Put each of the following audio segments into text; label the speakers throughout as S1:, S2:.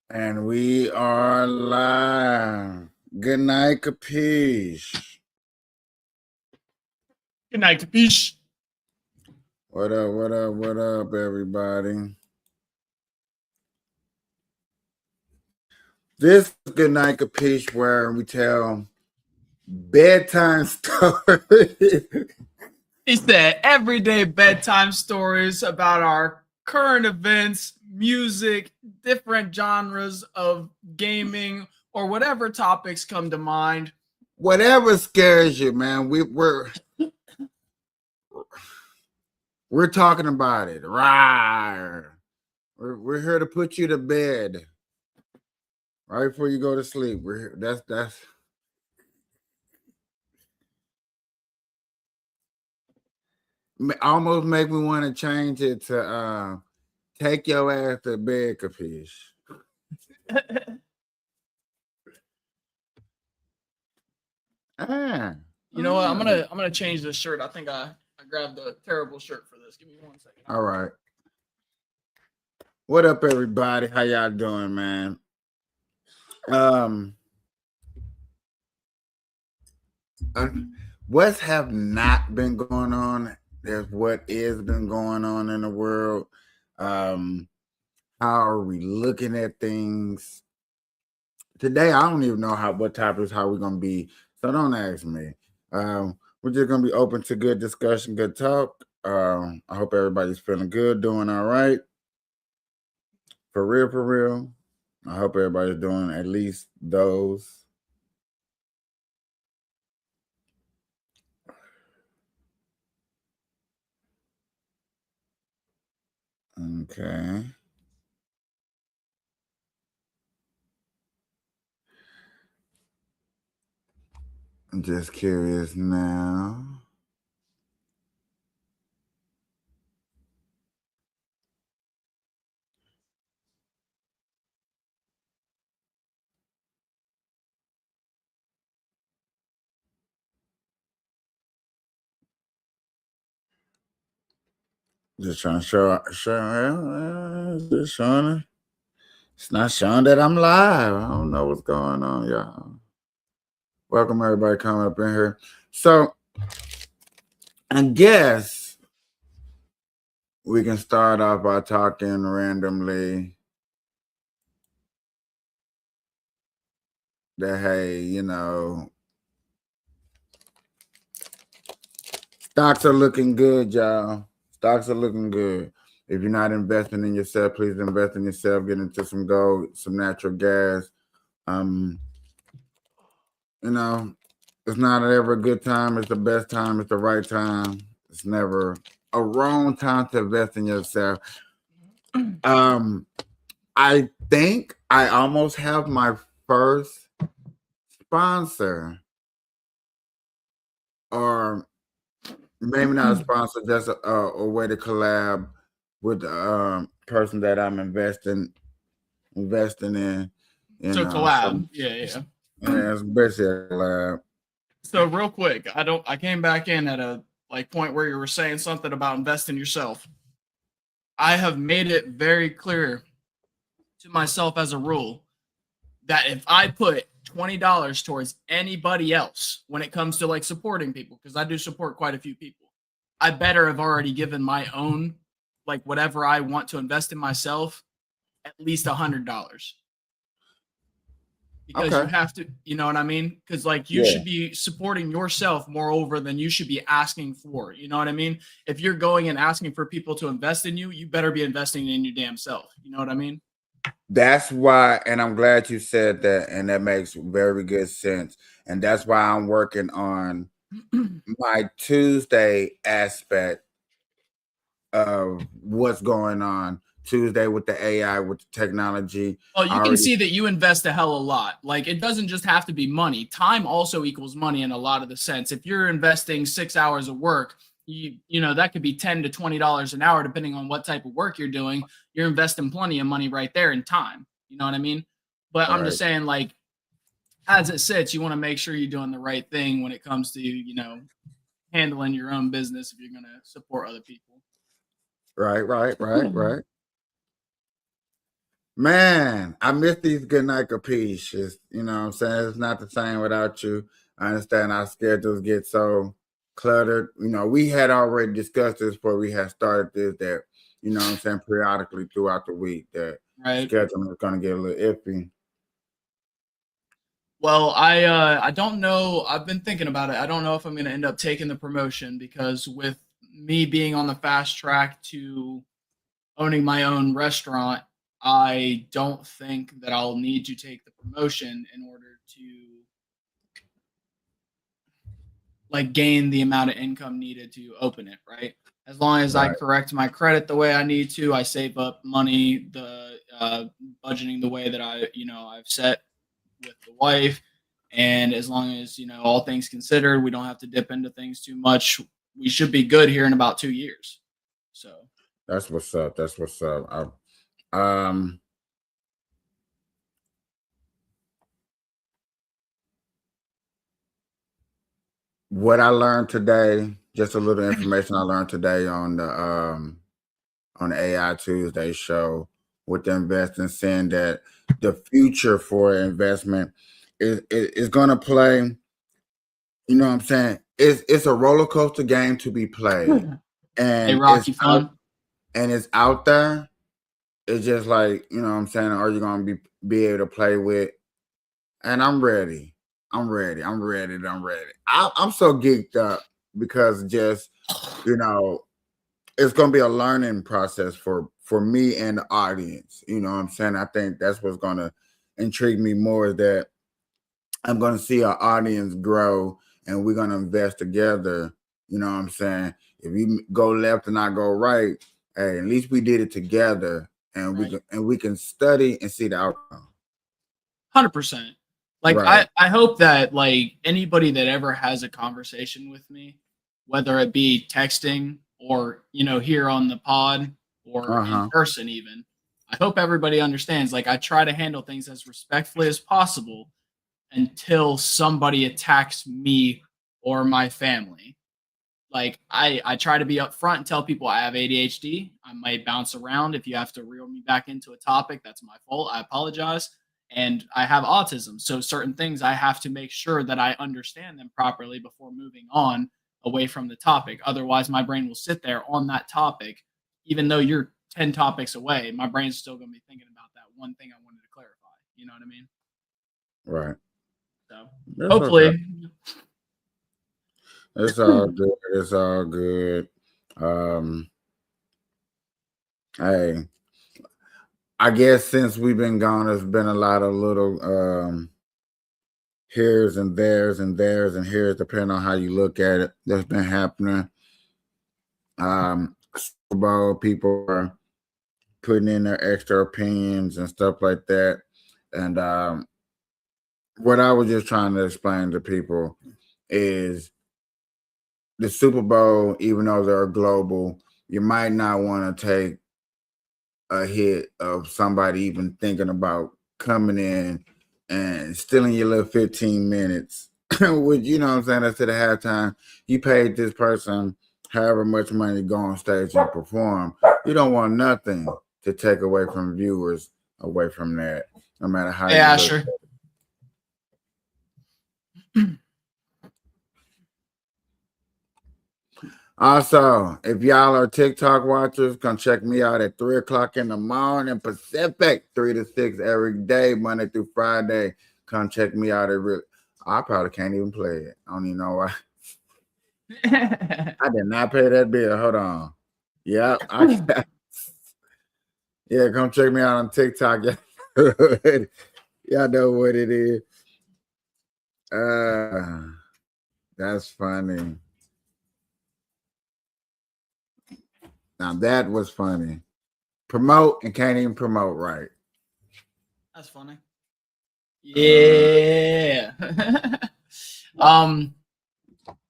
S1: And we are live. Good night, Kapeash.
S2: Good night, Kapeash.
S1: What up, what up, what up, everybody? This is Good Night, Kapeash, where we tell bedtime stories.
S2: It's the everyday bedtime stories about our current events, music, different genres of gaming, or whatever topics come to mind.
S1: Whatever scares you, man. We're talking about it. Rawr. We're here to put you to bed right before you go to sleep. We're here. That's almost make me want to change it to take your ass to bed, Kapeash.
S2: You know what? I'm gonna change this shirt. I think I grabbed a terrible shirt for this. Give me 1 second.
S1: All right. What up, everybody? How y'all doing, man? What's have not been going on? There's what is been going on in the world. How are we looking at things? Today, I don't even know what topics how we're gonna be. So don't ask me. We're just gonna be open to good discussion, good talk. I hope everybody's feeling good, doing all right. For real, for real. I hope everybody's doing at least those. Okay. I'm just curious now. Just trying to just showing. It's not showing that I'm live. I don't know what's going on, y'all. Welcome everybody coming up in here. So I guess we can start off by talking randomly that, hey, stocks are looking good, y'all. Stocks are looking good. If you're not investing in yourself, please invest in yourself. Get into some gold, some natural gas. It's not ever a good time. It's the best time. It's the right time. It's never a wrong time to invest in yourself. I think I almost have my first sponsor, or maybe not a sponsor, just a way to collab with the person that I'm investing in.
S2: So collab, yeah.
S1: Yeah, it's basically a collab.
S2: So real quick, I came back in at a point where you were saying something about investing yourself. I have made it very clear to myself as a rule that if I put $20 towards anybody else when it comes to supporting people, because I do support quite a few people, I better have already given my own whatever I want to invest in myself at least $100. Because you have to, you know what I mean? Because you should be supporting yourself moreover than you should be asking for. You know what I mean? If you're going and asking for people to invest in you, you better be investing in your damn self. You know what I mean?
S1: That's why, and I'm glad you said that, and that makes very good sense. And that's why I'm working on my Tuesday aspect of what's going on Tuesday with the AI, with the technology.
S2: Well, you can see that you invest a hell of a lot. It doesn't just have to be money. Time also equals money in a lot of the sense. If you're investing 6 hours of work, you know that could be $10 to $20 an hour depending on what type of work you're doing. You're investing plenty of money right there in time. You know what I mean? But I'm just saying, as it sits, you want to make sure you're doing the right thing when it comes to handling your own business if you're going to support other people.
S1: Right. Man, I miss these good night Kapeash. You know what I'm saying? It's not the same without you. I understand our schedules get so cluttered. You know, we had already discussed this before we had started this that, you know what I'm saying, periodically throughout the week that
S2: Right.
S1: scheduling is gonna get a little iffy.
S2: Well, I don't know. I've been thinking about it. I don't know if I'm going to end up taking the promotion because with me being on the fast track to owning my own restaurant, I don't think that I'll need to take the promotion in order to like gain the amount of income needed to open it, right? As long as I
S1: Right.
S2: correct my credit the way I need to, I save up money, the budgeting the way that I've set with the wife, and as long as all things considered, we don't have to dip into things too much. We should be good here in about 2 years. So
S1: That's what's up. That's what's up. What I learned today, just a little information I learned today on the AI Tuesday show with the investing, saying that the future for investment is going to play. You know what I'm saying? It's a roller coaster game to be played,
S2: hey,
S1: and
S2: Rocky fun.
S1: it's out there. It's just like, you know what I'm saying. Are you going to be able to play with? And I'm ready. I'm ready. I'm ready. I'm ready. I'm so geeked up because just, you know, it's going to be a learning process for me and the audience. You know what I'm saying? I think that's what's going to intrigue me more, is that I'm going to see our audience grow and we're going to invest together. You know what I'm saying? If you go left and I go right, hey, at least we did it together, and
S2: Right.
S1: we can study and see the outcome.
S2: 100%. Like
S1: Right.
S2: I hope that like anybody that ever has a conversation with me, whether it be texting or here on the pod or in
S1: Uh-huh.
S2: person even, I hope everybody understands like I try to handle things as respectfully as possible until somebody attacks me or my family. Like I try to be upfront and tell people I have ADHD. I might bounce around. If you have to reel me back into a topic, that's my fault. I apologize. And I have autism. So certain things I have to make sure that I understand them properly before moving on away from the topic. Otherwise, my brain will sit there on that topic. Even though you're 10 topics away, my brain's still going to be thinking about that one thing I wanted to clarify. You know what I mean?
S1: Right.
S2: So
S1: That's okay.
S2: hopefully,
S1: It's all good. It's all good. Um, hey, I guess since we've been gone, there's been a lot of little here's and there's and there's and here's, depending on how you look at it, that's been happening. Super Bowl, people are putting in their extra opinions and stuff like that. And what I was just trying to explain to people is the Super Bowl, even though they're global, you might not want to take a hit of somebody even thinking about coming in and stealing your little 15 minutes. Which, you know what I'm saying, that's to the halftime. You paid this person however much money to go on stage and perform. You don't want nothing to take away from viewers away from that, no matter how
S2: hey
S1: you look.
S2: Asher.
S1: Also, if y'all are TikTok watchers, come check me out at 3 o'clock in the morning Pacific, 3 to 6 every day, Monday through Friday. Come check me out at I probably can't even play it. I don't even know why. I did not pay that bill. Hold on. Yep. Yeah, come check me out on TikTok. Y'all know what it is. That's funny. Now that was funny. Promote and can't even promote right.
S2: That's funny. Yeah. um,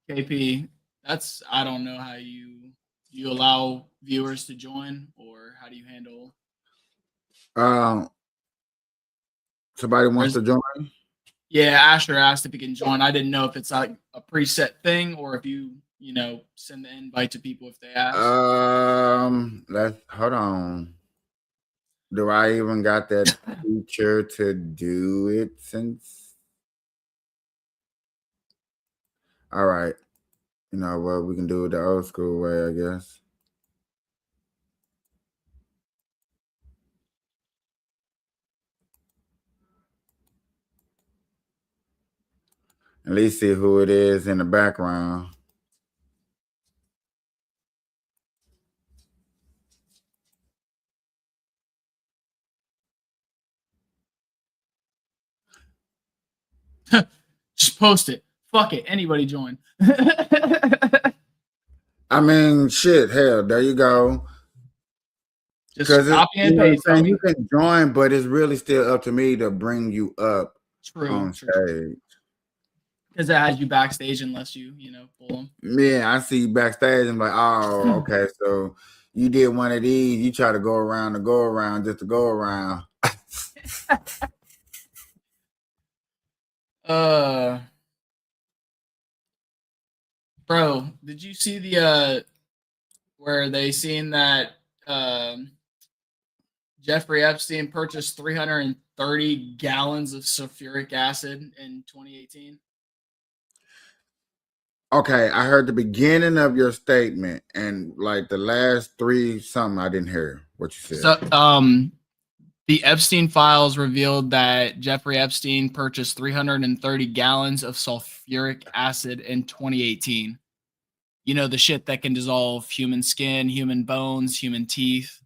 S2: KP, that's I don't know how you allow viewers to join or how do you handle
S1: Um, Somebody
S2: or
S1: wants
S2: is,
S1: to join?
S2: yeah, Asher asked if he can join. I didn't know if it's like a preset thing or if you send the invite to people if they ask.
S1: Let's hold on. Do I even got that feature to do it since? All right. You know what? We can do it the old school way, I guess. At least see who it is in the background.
S2: Just post it. Fuck it. Anybody join.
S1: I mean, shit, hell, there you go.
S2: Just
S1: Because
S2: copy
S1: you
S2: and
S1: know what I'm
S2: paste,
S1: saying, you
S2: homie.
S1: can join, but it's really still up to me to bring you up
S2: True.
S1: on stage.
S2: Because it has you backstage unless you pull them.
S1: Yeah, I see you backstage. I'm like, oh, okay. So you did one of these. You try to go around just to go around.
S2: Bro, did you see the where they seen that Jeffrey Epstein purchased 330 gallons of sulfuric acid in 2018?
S1: Okay, I heard the beginning of your statement and like the last three something I didn't hear what you said.
S2: So, the Epstein files revealed that Jeffrey Epstein purchased 330 gallons of sulfuric acid in 2018. You know, the shit that can dissolve human skin, human bones, human teeth.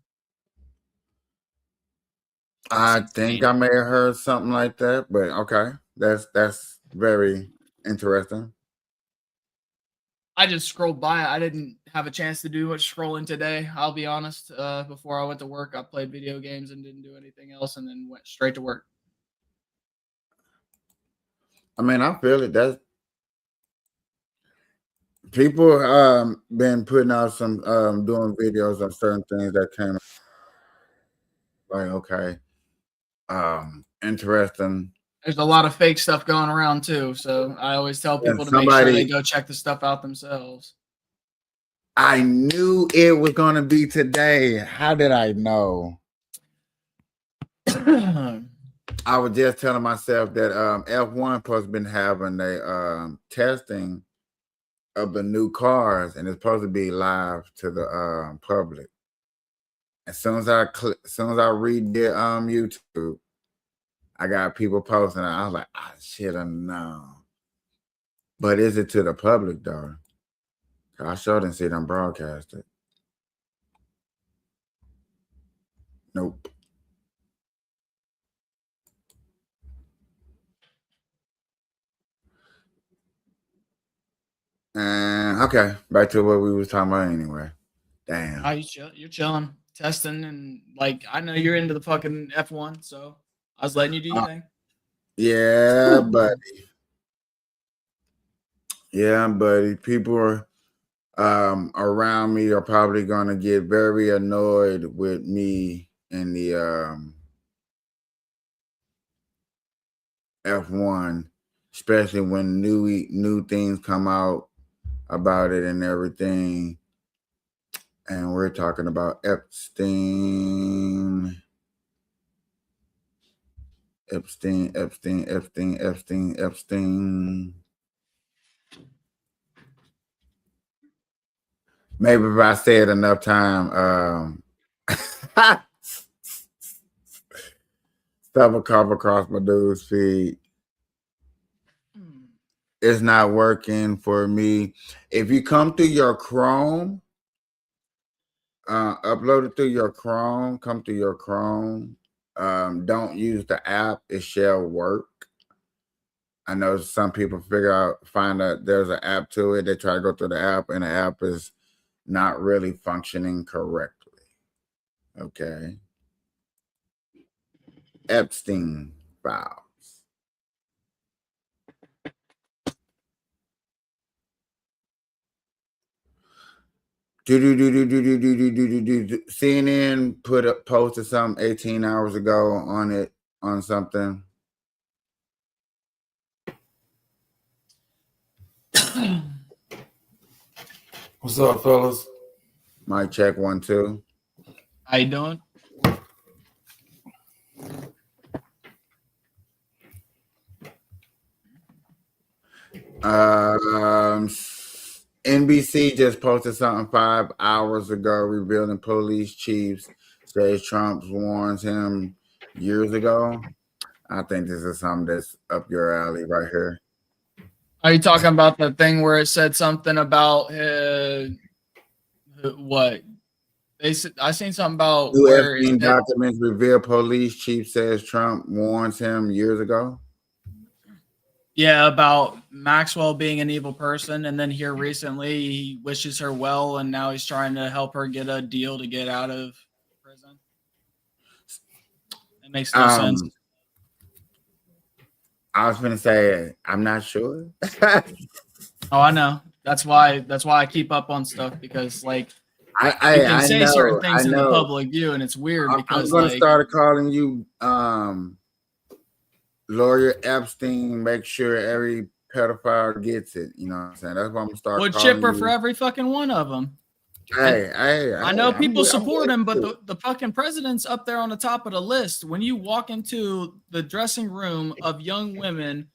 S1: I think I may have heard something like that, but okay. That's very interesting.
S2: I just scrolled by. I didn't have a chance to do much scrolling today. I'll be honest. Before I went to work, I played video games and didn't do anything else, and then went straight to work.
S1: I mean, I feel it. That's people been putting out some doing videos on certain things that came like okay. Interesting.
S2: There's a lot of fake stuff going around too, so I always tell
S1: And
S2: people to make sure they
S1: somebody
S2: go check the stuff out themselves.
S1: I knew it was gonna be today. How did I know? I was just telling myself that F1 supposed to been having a testing of the new cars, and it's supposed to be live to the public. As soon as I read the YouTube, I got people posting. I was like, I should have known. But is it to the public though? I sure didn't see them broadcast it. Nope. And okay, back to what we was talking about anyway. Damn.
S2: Oh, you're chilling, testing, and like I know you're into the fucking F1, so I was letting you do your thing.
S1: Yeah, buddy. Yeah, buddy. People are around me are probably gonna get very annoyed with me in the F1, especially when new things come out about it and everything. And we're talking about Epstein. Maybe if I say it enough time, stuff will come across my dude's feed. It's not working for me. If you come through your Chrome, upload it through your Chrome, come through your Chrome. Don't use the app, it shall work. I know some people find out there's an app to it. They try to go through the app, and the app is not really functioning correctly. Okay. Epstein files. CNN posted something 18 hours ago on something.
S3: What's up, fellas?
S1: Mic check 1 2.
S2: How you doing?
S1: NBC just posted something 5 hours ago revealing police chiefs says Trump warns him years ago. I think this is something that's up your alley right here.
S2: Are you talking about the thing where it said something about what? I seen something about
S1: New
S2: where it
S1: Epstein
S2: said,
S1: documents reveal police chief says Trump warns him years ago.
S2: yeah, about Maxwell being an evil person, and then here recently he wishes her well, and now he's trying to help her get a deal to get out of prison. It makes no sense.
S1: I was gonna say I'm not sure.
S2: Oh, I know. That's why I keep up on stuff, because like you can say certain things in the public view, and it's weird because
S1: I'm gonna start calling you Lawyer Epstein. Make sure every pedophile gets it. You know what I'm saying? That's what I'm gonna start
S2: would
S1: calling
S2: chipper
S1: you.
S2: for every fucking one of them.
S1: Hey,
S2: I know people support him, but the fucking president's up there on the top of the list. When you walk into the dressing room of young women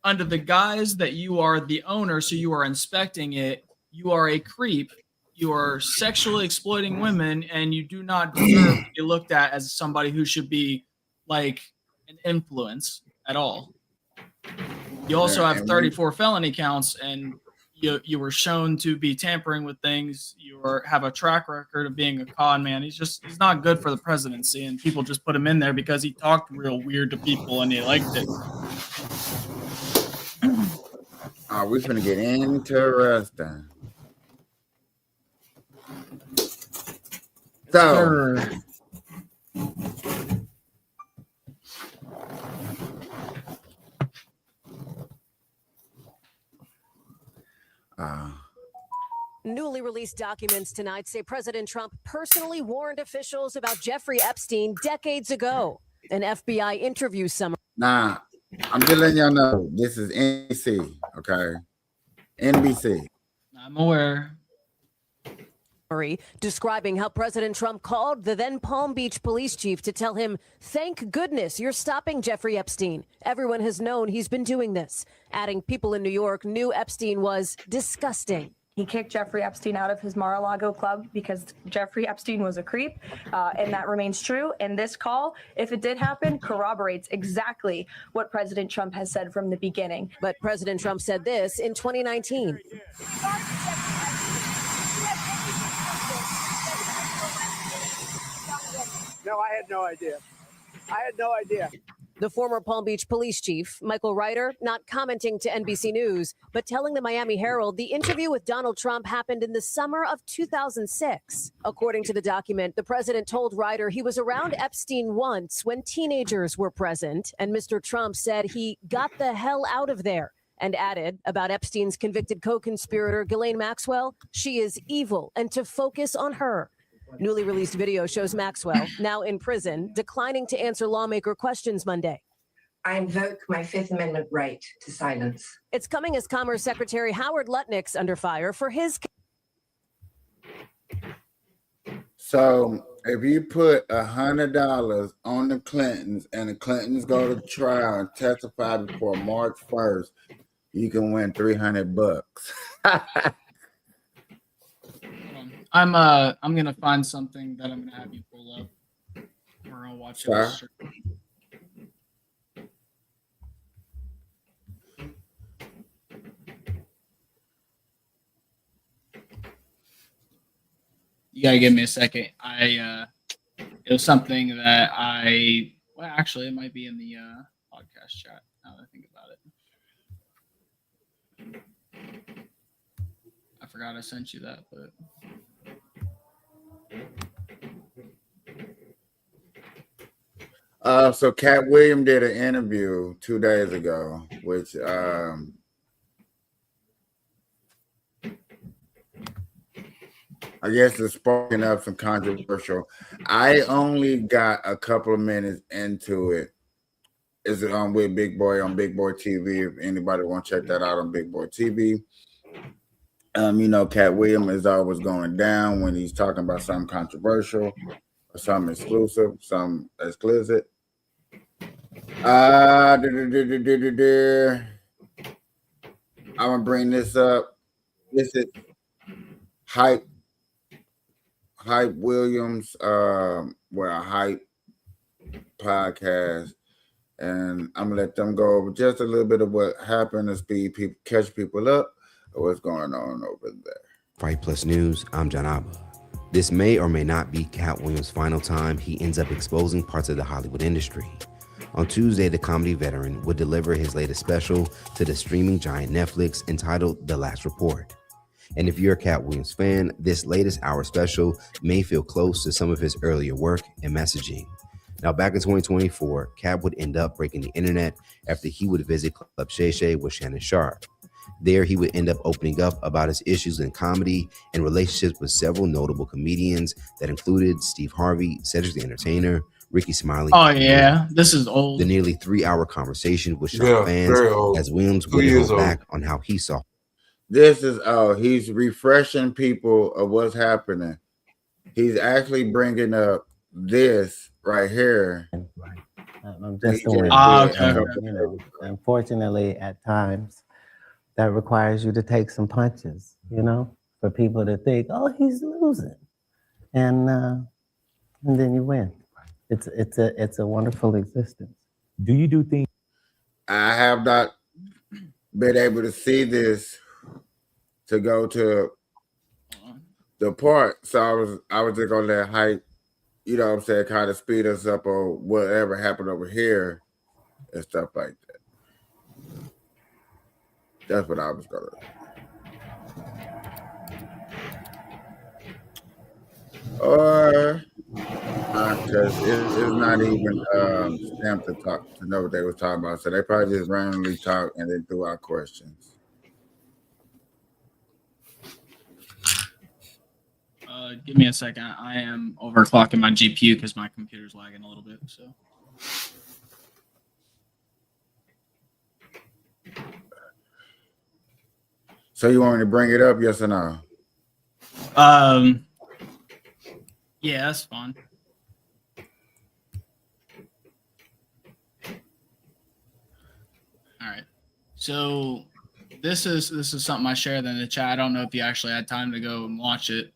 S2: under the guise that you are the owner, so you are inspecting it, you are a creep, you are sexually exploiting women, and you do not deserve to be looked at as somebody who should be like an influence at all. You also have 34 felony counts, and you were shown to be tampering with things. You have a track record of being a con man. He's not good for the presidency, and people just put him in there because he talked real weird to people and they liked it.
S1: We're gonna get interesting. So,
S3: newly released documents tonight say President Trump personally warned officials about Jeffrey Epstein decades ago. An FBI interview summary.
S1: Nah, I'm just letting y'all know this is NBC, okay? NBC.
S2: I'm aware.
S3: Describing how President Trump called the then Palm Beach police chief to tell him, "Thank goodness you're stopping Jeffrey Epstein. Everyone has known he's been doing this." Adding people in New York knew Epstein was disgusting.
S4: He kicked Jeffrey Epstein out of his Mar-a-Lago club because Jeffrey Epstein was a creep, and that remains true. And this call, if it did happen, corroborates exactly what President Trump has said from the beginning.
S3: But President Trump said this in 2019.
S5: No, I had no idea. I had no idea.
S3: The former Palm Beach police chief, Michael Ryder, not commenting to NBC News, but telling the Miami Herald the interview with Donald Trump happened in the summer of 2006. According to the document, the president told Ryder he was around Epstein once when teenagers were present, and Mr. Trump said he got the hell out of there, and added about Epstein's convicted co-conspirator Ghislaine Maxwell, she is evil and to focus on her. Newly released video shows Maxwell, now in prison, declining to answer lawmaker questions Monday.
S6: I invoke my Fifth Amendment right to silence.
S3: It's coming as Commerce Secretary Howard Lutnick's under fire for his...
S1: So if you put $100 on the Clintons and the Clintons go to trial and testify before March 1st, you can win $300.
S2: I'm gonna find something that I'm gonna have you pull up. We're gonna watch it. You gotta give me a second. It was something that well, actually, it might be in the podcast chat. Now that I think about it, I forgot I sent you that, but.
S1: So Cat Williams did an interview 2 days ago, which I guess is sparking up some controversial. I only got a couple of minutes into it. It's with Big Boy on Big Boy TV. If anybody want to check that out on Big Boy TV. You know, Cat Williams is always going down when he's talking about something controversial or something exclusive, something explicit. I'm gonna bring this up. This is Hype Williams, Hype podcast, and I'm gonna let them go over just a little bit of what happened to speed people, catch people up, or what's going on over there.
S7: Fight Plus News, I'm John Abba. This may or may not be Cat Williams' final time he ends up exposing parts of the Hollywood industry. On Tuesday, the comedy veteran would deliver his latest special to the streaming giant Netflix entitled The Last Report. And if you're a Cat Williams fan, this latest hour special may feel close to some of his earlier work and messaging. Now, back in 2024, Cat would end up breaking the internet after he would visit Club Shay Shay with Shannon Sharp. There, he would end up opening up about his issues in comedy and relationships with several notable comedians that included Steve Harvey, Cedric the Entertainer, Ricky Smiley.
S2: Oh yeah, this is old.
S7: The nearly 3-hour conversation with shocked fans as Williams would go back on how he saw.
S1: This is he's refreshing people of what's happening. He's actually bringing up this right here.
S8: I'm just saying, you know, unfortunately, at times that requires you to take some punches, you know, for people to think, oh, he's losing, and then you win. It's a wonderful existence.
S9: Do you do things?
S1: I have not been able to see this to go to the part, so I was just gonna let Hype, you know what I'm saying, kind of speed us up on whatever happened over here and stuff like that. That's what I was gonna do. Or because it's not even stamped to talk to know what they was talking about, so they probably just randomly talk and then threw out questions.
S2: Give me a second. I am overclocking my GPU because my computer's lagging a little bit.
S1: So you want me to bring it up, yes or no?
S2: Yeah, that's fine. All right. So this is something I shared in the chat. I don't know if you actually had time to go and watch it,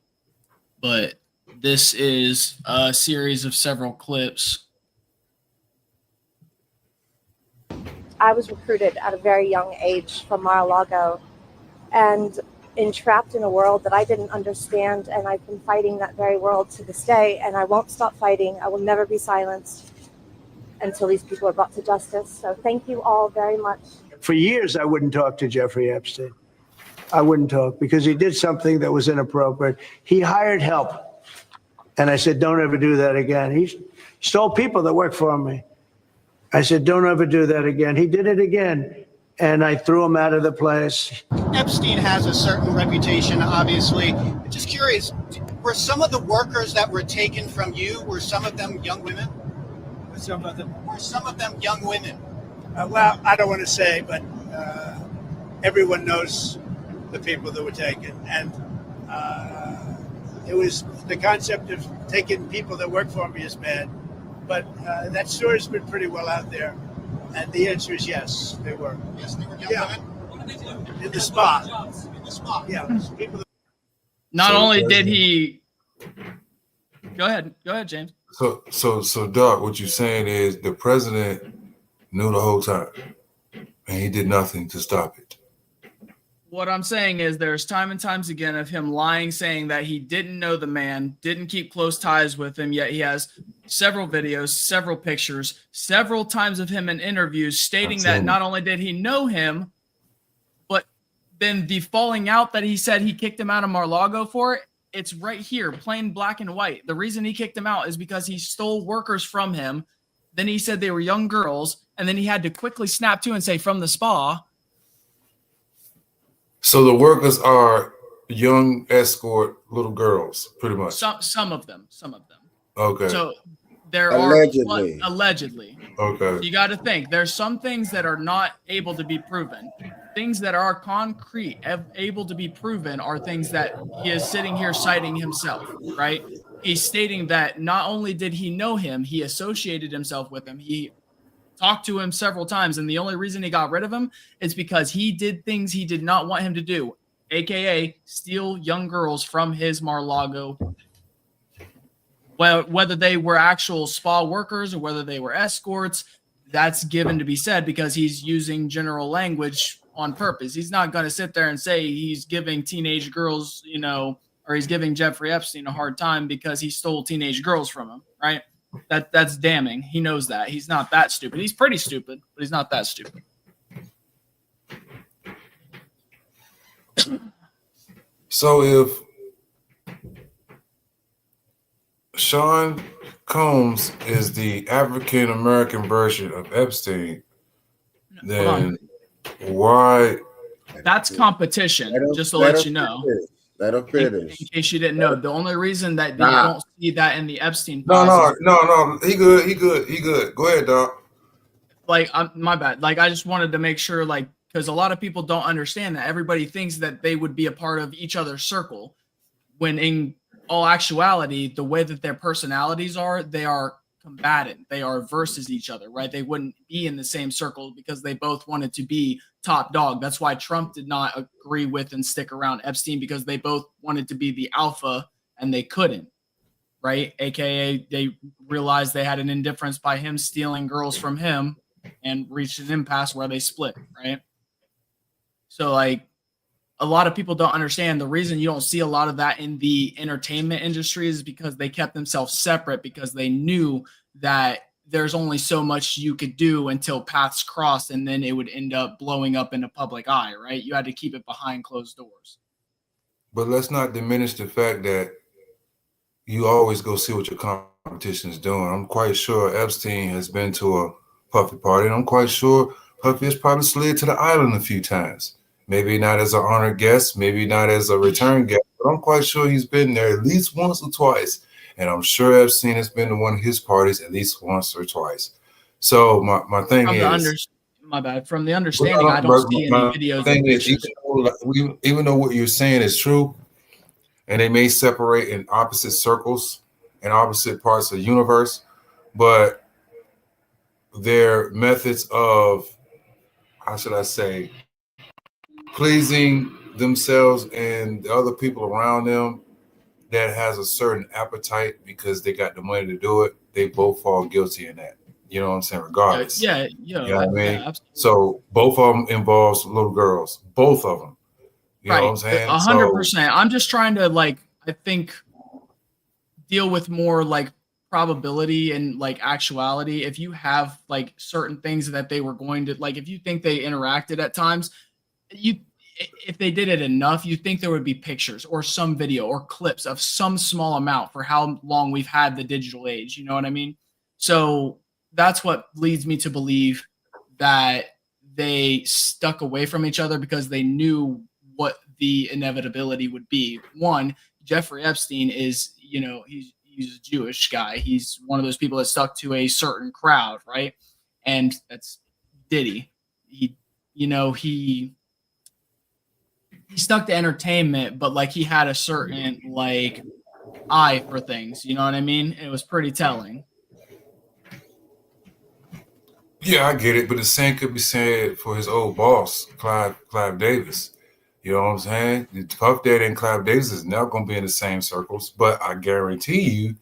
S2: but this is a series of several clips.
S10: I was recruited at a very young age from Mar-a-Lago and entrapped in a world that I didn't understand, and I've been fighting that very world to this day, and I won't stop fighting. I will never be silenced until these people are brought to justice. So thank you all very much.
S5: For years, I wouldn't talk to Jeffrey Epstein. I wouldn't talk because he did something that was inappropriate. He hired help. And I said, don't ever do that again. He stole people that worked for me. I said, don't ever do that again. He did it again. And I threw him out of the place.
S11: Epstein has a certain reputation, obviously. Just curious, were some of the workers that were taken from you, were some of them young women? Were some of them young women?
S5: Well, I don't want to say, but everyone knows the people that were taken. And it was the concept of taking people that work for me is bad. But that story's been pretty well out there. And the answer is yes, they were.
S11: Yes, they were young women. What did they do?
S5: In the spa.
S11: In the spa.
S5: Yeah. People that...
S2: Not only did he... Go ahead, James.
S12: So, Doc, what you're saying is the president knew the whole time, and he did nothing to stop it.
S2: What I'm saying is there's time and times again of him lying, saying that he didn't know the man, didn't keep close ties with him, yet he has several videos, several pictures, several times of him in interviews stating that not only did he know him, but then the falling out that he said he kicked him out of Mar-a-Lago for, it's right here, plain black and white. The reason he kicked him out is because he stole workers from him. Then he said they were young girls, and then he had to quickly snap to and say from the spa.
S12: So the workers are young escort little girls, pretty much.
S2: Some of them.
S12: Okay.
S2: So there
S1: allegedly.
S2: are allegedly.
S12: Okay.
S2: You got to think there's some things that are not able to be proven. Things that are concrete, able to be proven, are things that he is sitting here citing himself, right? He's stating that not only did he know him, he associated himself with him. He talked to him several times, and the only reason he got rid of him is because he did things he did not want him to do, aka steal young girls from his Mar-a-Lago. Well, whether they were actual spa workers or whether they were escorts, that's given to be said because he's using general language on purpose. He's not going to sit there and say he's giving teenage girls, or he's giving Jeffrey Epstein a hard time because he stole teenage girls from him, right? That's damning. He knows that. He's not that stupid. He's pretty stupid, but he's not that stupid.
S12: So if Sean Combs is the African American version of Epstein, then why?
S2: That's competition, just to let you know.
S1: That'll finish.
S2: In case you didn't know, the only reason that you don't see that in the Epstein
S12: files No. He good. Go ahead, dog.
S2: Like, my bad. Like, I just wanted to make sure, like, because a lot of people don't understand that. Everybody thinks that they would be a part of each other's circle, when in all actuality, the way that their personalities are, they are combatant. They are versus each other, right? They wouldn't be in the same circle because they both wanted to be top dog. That's why Trump did not agree with and stick around Epstein, because they both wanted to be the alpha and they couldn't, right? AKA they realized they had an indifference by him stealing girls from him and reached an impasse where they split, right? So, like, a lot of people don't understand the reason you don't see a lot of that in the entertainment industry is because they kept themselves separate, because they knew that there's only so much you could do until paths crossed, and then it would end up blowing up in the public eye, right? You had to keep it behind closed doors.
S12: But let's not diminish the fact that you always go see what your competition is doing. I'm quite sure Epstein has been to a Puffy party, and I'm quite sure Puffy has probably slid to the island a few times. Maybe not as an honored guest, maybe not as a return guest, but I'm quite sure he's been there at least once or twice. And I'm sure Epstein has been to one of his parties at least once or twice. So my thing is,
S2: my bad. From the understanding, I don't see any videos.
S12: Thing is, even though what you're saying is true, and they may separate in opposite circles and opposite parts of the universe, but their methods of, how should I say, pleasing themselves and the other people around them that has a certain appetite because they got the money to do it, they both fall guilty in that. You know what I'm saying? Regardless.
S2: Yeah.
S12: You know what I mean? So both of them involves little girls. Both of them. You know what I'm saying?
S2: 100%. I'm just trying to, like, I think, deal with more like probability and like actuality. If you have like certain things that they were going to, like, if you think they interacted at times, if they did it enough, you think there would be pictures or some video or clips of some small amount for how long we've had the digital age. You know what I mean? So that's what leads me to believe that they stuck away from each other because they knew what the inevitability would be. One, Jeffrey Epstein is, he's a Jewish guy. He's one of those people that stuck to a certain crowd, right? And that's Diddy. He stuck to entertainment, but like he had a certain like eye for things. You know what I mean? It was pretty telling.
S12: Yeah, I get it, but the same could be said for his old boss, Clive Davis. You know what I'm saying? Puff Daddy and Clive Davis is never going to be in the same circles, but I guarantee you,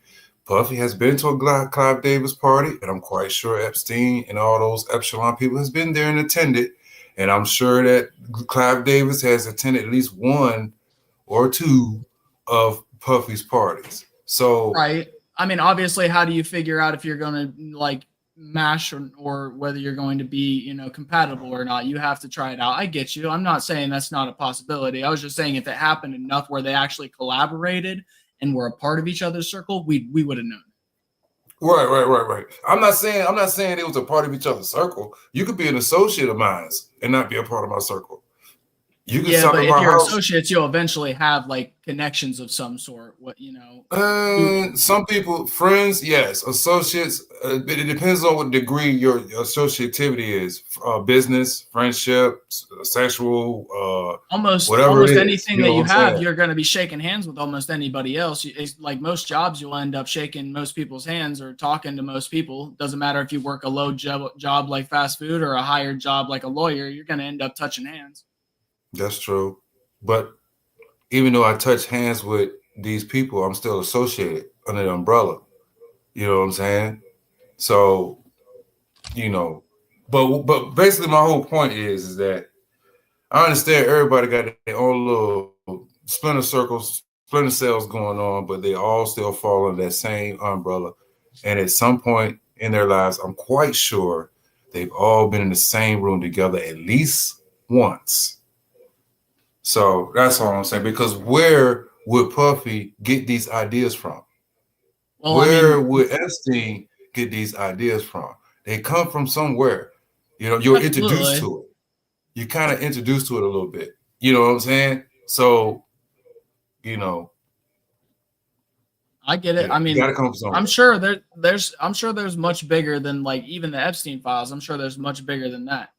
S12: Puffy has been to a Clive Davis party, and I'm quite sure Epstein and all those Epsilon people has been there and attended, and I'm sure that Clive Davis has attended at least one or two of Puffy's parties. So,
S2: right. I mean, obviously, how do you figure out if you're going to like mash or whether you're going to be, compatible or not? You have to try it out. I get you. I'm not saying that's not a possibility. I was just saying if it happened enough where they actually collaborated and were a part of each other's circle, we would have known.
S12: Right. I'm not saying it was a part of each other's circle. You could be an associate of mine and not be a part of my circle. You can
S2: Yeah,
S12: stop
S2: but
S12: at
S2: if
S12: my
S2: you're
S12: house.
S2: associates, you'll eventually have like connections of some sort. What
S12: Some people, friends, yes. Associates, it depends on what degree your associativity is. Business, friendship, sexual, whatever
S2: almost
S12: it is.
S2: anything
S12: You
S2: that
S12: know what
S2: you
S12: I'm
S2: have,
S12: saying?
S2: you're going to be shaking hands with almost anybody else. It's like most jobs, you'll end up shaking most people's hands or talking to most people. Doesn't matter if you work a low job like fast food or a higher job like a lawyer, you're going to end up touching hands.
S12: That's true. But even though I touch hands with these people, I'm still associated under the umbrella. You know what I'm saying? So, but basically my whole point is that I understand everybody got their own little splinter circles, splinter cells going on, but they all still fall under that same umbrella. And at some point in their lives, I'm quite sure they've all been in the same room together at least once. So that's all I'm saying. Because where would Puffy get these ideas from?
S2: Well,
S12: Where would Epstein get these ideas from? They come from somewhere. You're introduced to it. You kind of introduced to it a little bit. You know what I'm saying? So,
S2: I get it.
S12: Yeah,
S2: I mean,
S12: you gotta come from somewhere.
S2: I'm sure there's much bigger than like even the Epstein files. I'm sure there's much bigger than that.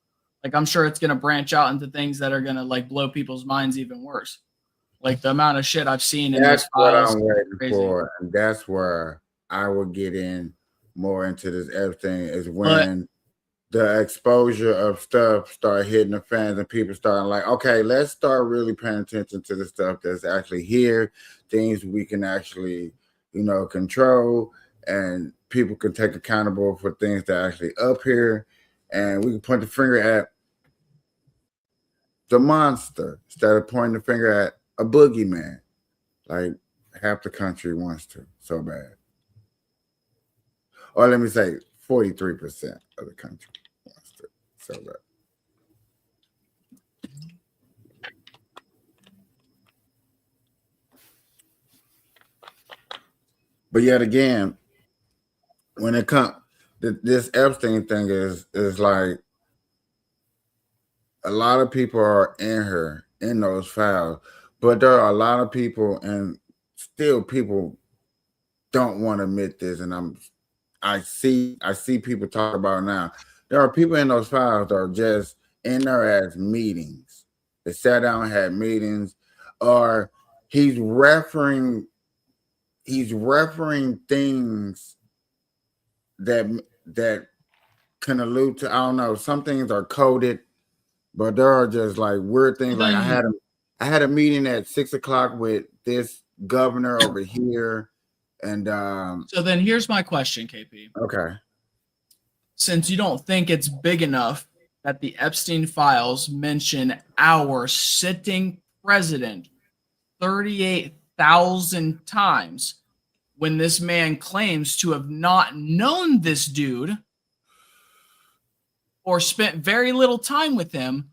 S2: Like I'm sure it's gonna branch out into things that are gonna like blow people's minds even worse. Like the amount of shit I've seen in those
S1: That's what
S2: files.
S1: I'm waiting
S2: Crazy.
S1: for, and that's where I will get in more into this everything is when the exposure of stuff start hitting the fans and people starting like, okay, let's start really paying attention to the stuff that's actually here, things we can actually, control, and people can take accountable for things that are actually up here, and we can point the finger at the monster instead of pointing the finger at a boogeyman. Like half the country wants to so bad. Or let me say 43% of the country wants to so bad. But yet again, when it comes, this Epstein thing is like a lot of people are in those files, but there are a lot of people, and still people don't want to admit this, and I see people talk about it now. There are people in those files that are just in there as meetings. They sat down and had meetings, or he's referring things that can allude to, I don't know, some things are coded, but there are just like weird things. Like I had a meeting at 6:00 with this governor over here. And
S2: so then here's my question, KP.
S1: Okay.
S2: Since you don't think it's big enough that the Epstein files mention our sitting president 38,000 times when this man claims to have not known this dude or spent very little time with him,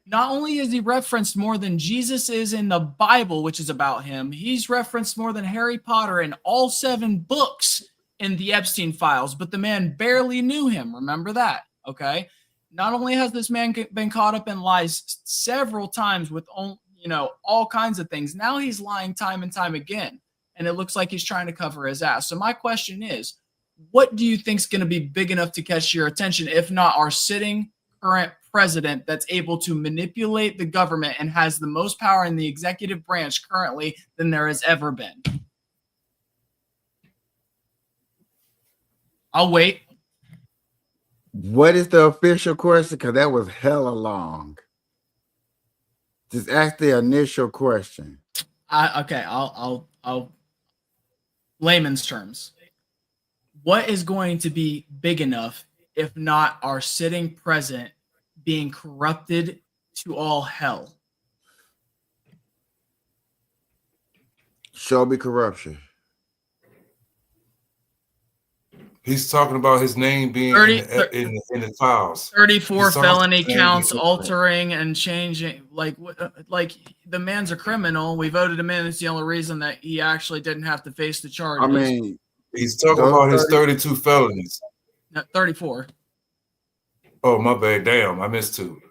S2: not only is he referenced more than Jesus is in the Bible, which is about him, he's referenced more than Harry Potter in all 7 books in the Epstein files, but the man barely knew him. Remember that, okay? Not only has this man been caught up in lies several times with all kinds of things, now he's lying time and time again, and it looks like he's trying to cover his ass. So my question is, what do you think is going to be big enough to catch your attention, if not our sitting current president that's able to manipulate the government and has the most power in the executive branch currently than there has ever been? I'll wait.
S1: What is the official question? Because that was hella long. Just ask the initial question.
S2: I'll layman's terms. What is going to be big enough, if not our sitting president being corrupted to all hell?
S1: Show me corruption.
S12: He's talking about his name being in the files.
S2: 34 felony counts, altering and changing. Like the man's a criminal. We voted him in. It's the only reason that he actually didn't have to face the charges.
S1: I mean,
S12: he's talking about his 32 felonies.
S2: 34.
S12: Oh, my bad. Damn, I missed 2.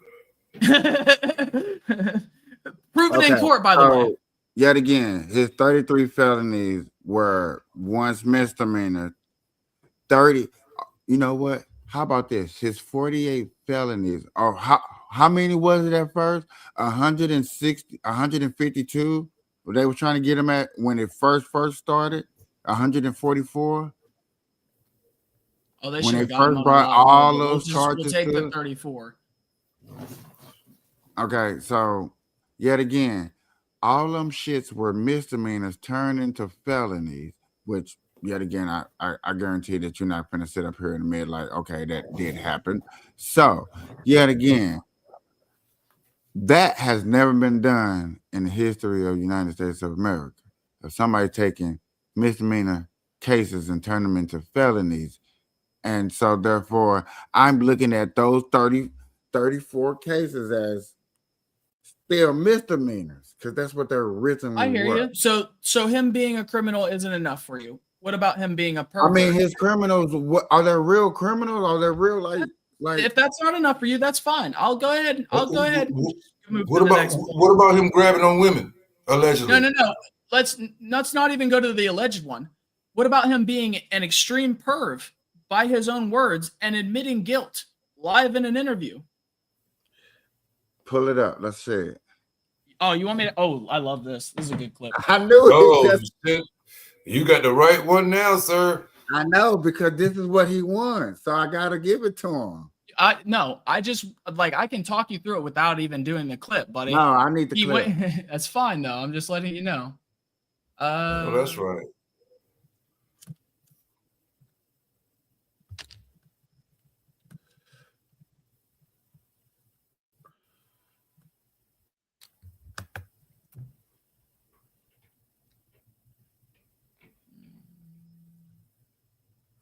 S2: Prove it in court, by the way.
S1: Yet again, his 33 felonies were once misdemeanor. 30. You know what? How about this? His 48 felonies. Or how many was it at first? 160, 152. They were trying to get him at when it first started. 144.
S2: Oh, they
S1: When
S2: should
S1: they
S2: have got him
S1: first
S2: up
S1: brought
S2: a lot more,
S1: all
S2: but
S1: those charges
S2: we'll take
S1: to
S2: the
S1: it.
S2: 34.
S1: Okay, so yet again, all them shits were misdemeanors turned into felonies, which yet again, I guarantee that you're not gonna sit up here and admit like, okay, that did happen. So yet again, that has never been done in the history of the United States of America. If somebody taking misdemeanor cases and turn them into felonies. And so therefore, I'm looking at those 34 cases as still misdemeanors because that's what they're originally
S2: I hear
S1: were.
S2: you. So him being a criminal isn't enough for you. What about him being a pervert?
S1: I mean, his criminals, what are they real criminals? Are they real like
S2: if that's not enough for you, that's fine. I'll go ahead.
S12: What about him grabbing on women allegedly?
S2: No. Let's not even go to the alleged one. What about him being an extreme perv by his own words and admitting guilt live in an interview?
S1: Pull it up. Let's see it.
S2: Oh, you want me to? Oh, I love this. This is a good clip.
S1: I knew it.
S12: Oh, shit. You got the right one now, sir.
S1: I know because this is what he wants, so I gotta give it to him.
S2: I just like I can talk you through it without even doing the clip, buddy.
S1: No, I need the clip.
S2: That's fine though. I'm just letting you know.
S12: Oh, that's right.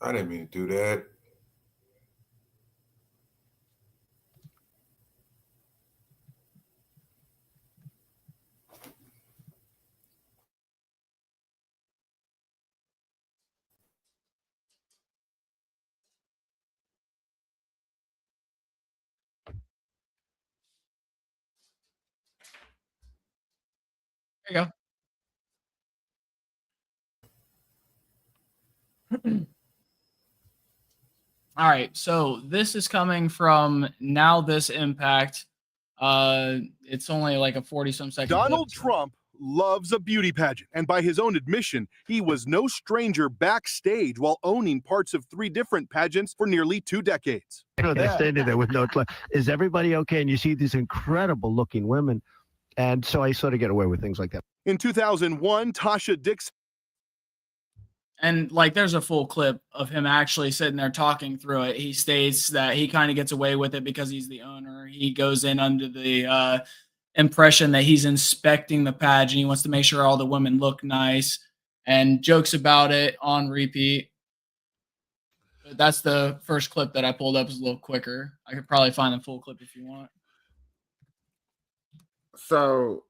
S12: I didn't mean to do that.
S2: There you go. All right, so this is coming from Now This Impact. It's only like a 40-some second.
S9: Donald Trump loves a beauty pageant, and by his own admission, he was no stranger backstage while owning parts of 3 different pageants for nearly 2 decades.
S13: They're standing there with no clue. Is everybody okay? And you see these incredible looking women. And so I sort of get away with things like that.
S9: In 2001, Tasha Dixon.
S2: And like, there's a full clip of him actually sitting there talking through it. He states that he kind of gets away with it because he's the owner. He goes in under the impression that he's inspecting the pageant. He wants to make sure all the women look nice and jokes about it on repeat. But that's the first clip that I pulled up. Is a little quicker. I could probably find the full clip if you want.
S1: So,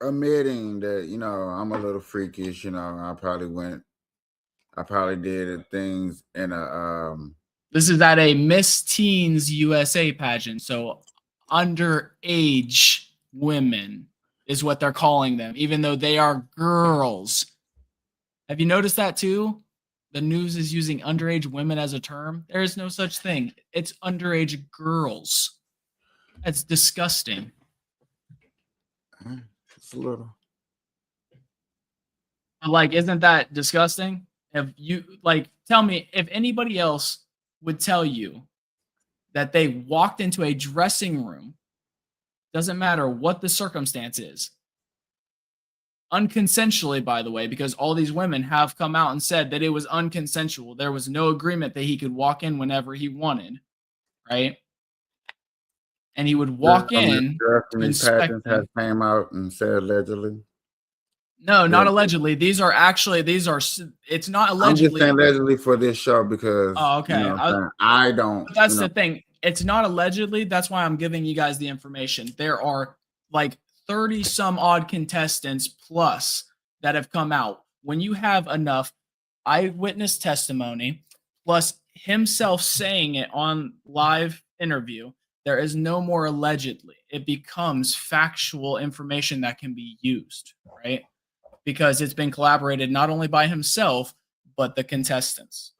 S1: admitting that, you know, I'm a little freakish, you know, I probably did things in a
S2: This is at a Miss Teens USA pageant, so underage women is what they're calling them, even though they are girls. Have you noticed that too? The news is using underage women as a term. There is no such thing. It's underage girls. That's disgusting.
S1: It's a little.
S2: Like, isn't that disgusting? If you like, tell me if anybody else would tell you that they walked into a dressing room, doesn't matter what the circumstance is, unconsensually, by the way, because all these women have come out and said that it was unconsensual. There was no agreement that he could walk in whenever he wanted, right? And he would walk in.
S1: Pageants has came out and said allegedly.
S2: No, not allegedly. These are, it's not allegedly.
S1: I'm just saying allegedly for this show because.
S2: Oh, okay.
S1: You know I don't.
S2: That's the thing. It's not allegedly. That's why I'm giving you guys the information. There are like 30 some odd contestants plus that have come out. When you have enough eyewitness testimony plus himself saying it on live interview there is no more allegedly. It becomes factual information that can be used, right? Because it's been collaborated not only by himself, but the contestants.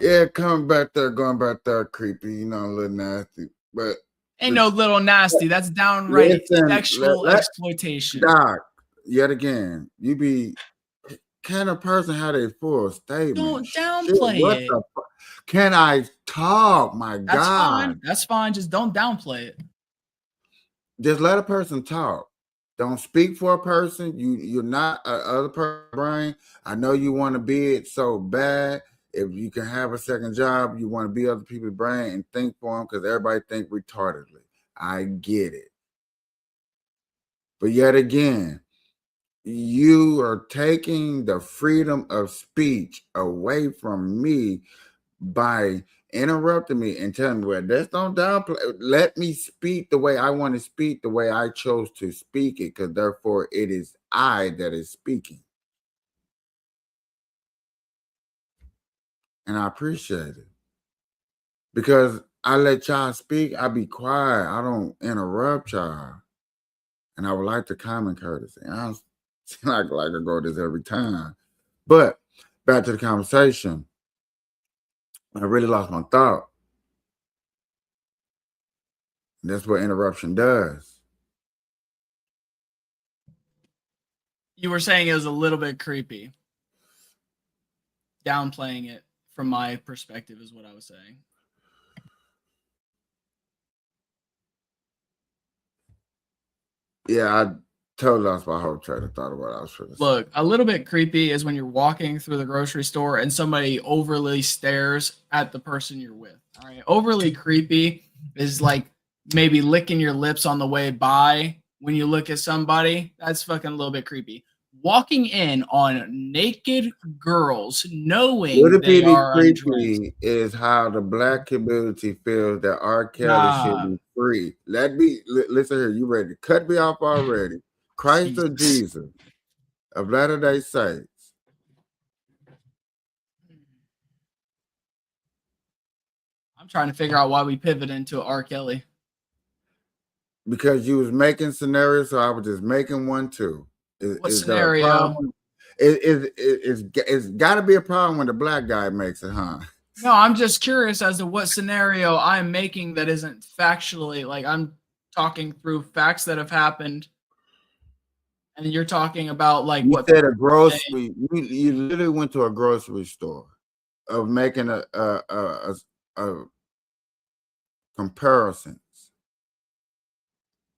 S1: Yeah, going back there, creepy, you know, a little nasty. But
S2: Ain't no little nasty. That's downright
S1: listen,
S2: sexual exploitation.
S1: Doc, yet again, you be can a person have a full statement?
S2: Don't
S1: Shit,
S2: downplay
S1: what
S2: it.
S1: the can I talk? My
S2: That's
S1: God.
S2: fine. That's fine. Just don't downplay it.
S1: Just let a person talk. Don't speak for a person. You're not a other person's brain. I know you want to be it so bad. If you can have a second job, you want to be other people's brain and think for them because everybody think retardedly. I get it. But yet again, you are taking the freedom of speech away from me by interrupting me and telling me, well, that's don't downplay. Let me speak the way I want to speak, the way I chose to speak it, because therefore it is I that is speaking. And I appreciate it. Because I let y'all speak, I be quiet. I don't interrupt y'all. And I would like to comment courtesy. I don't like I go this every time. But back to the conversation. I really lost my thought. And that's what interruption does.
S2: You were saying it was a little bit creepy. Downplaying it from my perspective is what I was saying.
S1: Yeah, I totally lost my whole train of thought of what I was trying to say.
S2: Look, a little bit creepy is when you're walking through the grocery store and somebody overly stares at the person you're with. All right. Overly creepy is like maybe licking your lips on the way by when you look at somebody. That's fucking a little bit creepy. Walking in on naked girls, knowing
S1: Would it
S2: they
S1: be
S2: are undressed.
S1: creepy is how the black community feels that R. Kelly should be free. Listen here, you ready to cut me off already? Christ or Jesus of Latter-day Saints.
S2: I'm trying to figure out why we pivot into R. Kelly.
S1: Because you was making scenarios, so I was just making one too.
S2: What
S1: is there a
S2: scenario?
S1: problem? It's got to be a problem when the black guy makes it, huh?
S2: No, I'm just curious as to what scenario I'm making that isn't factually, like I'm talking through facts that have happened, and you're talking about like
S1: You
S2: what
S1: said a grocery. You literally went to a grocery store of making a comparison.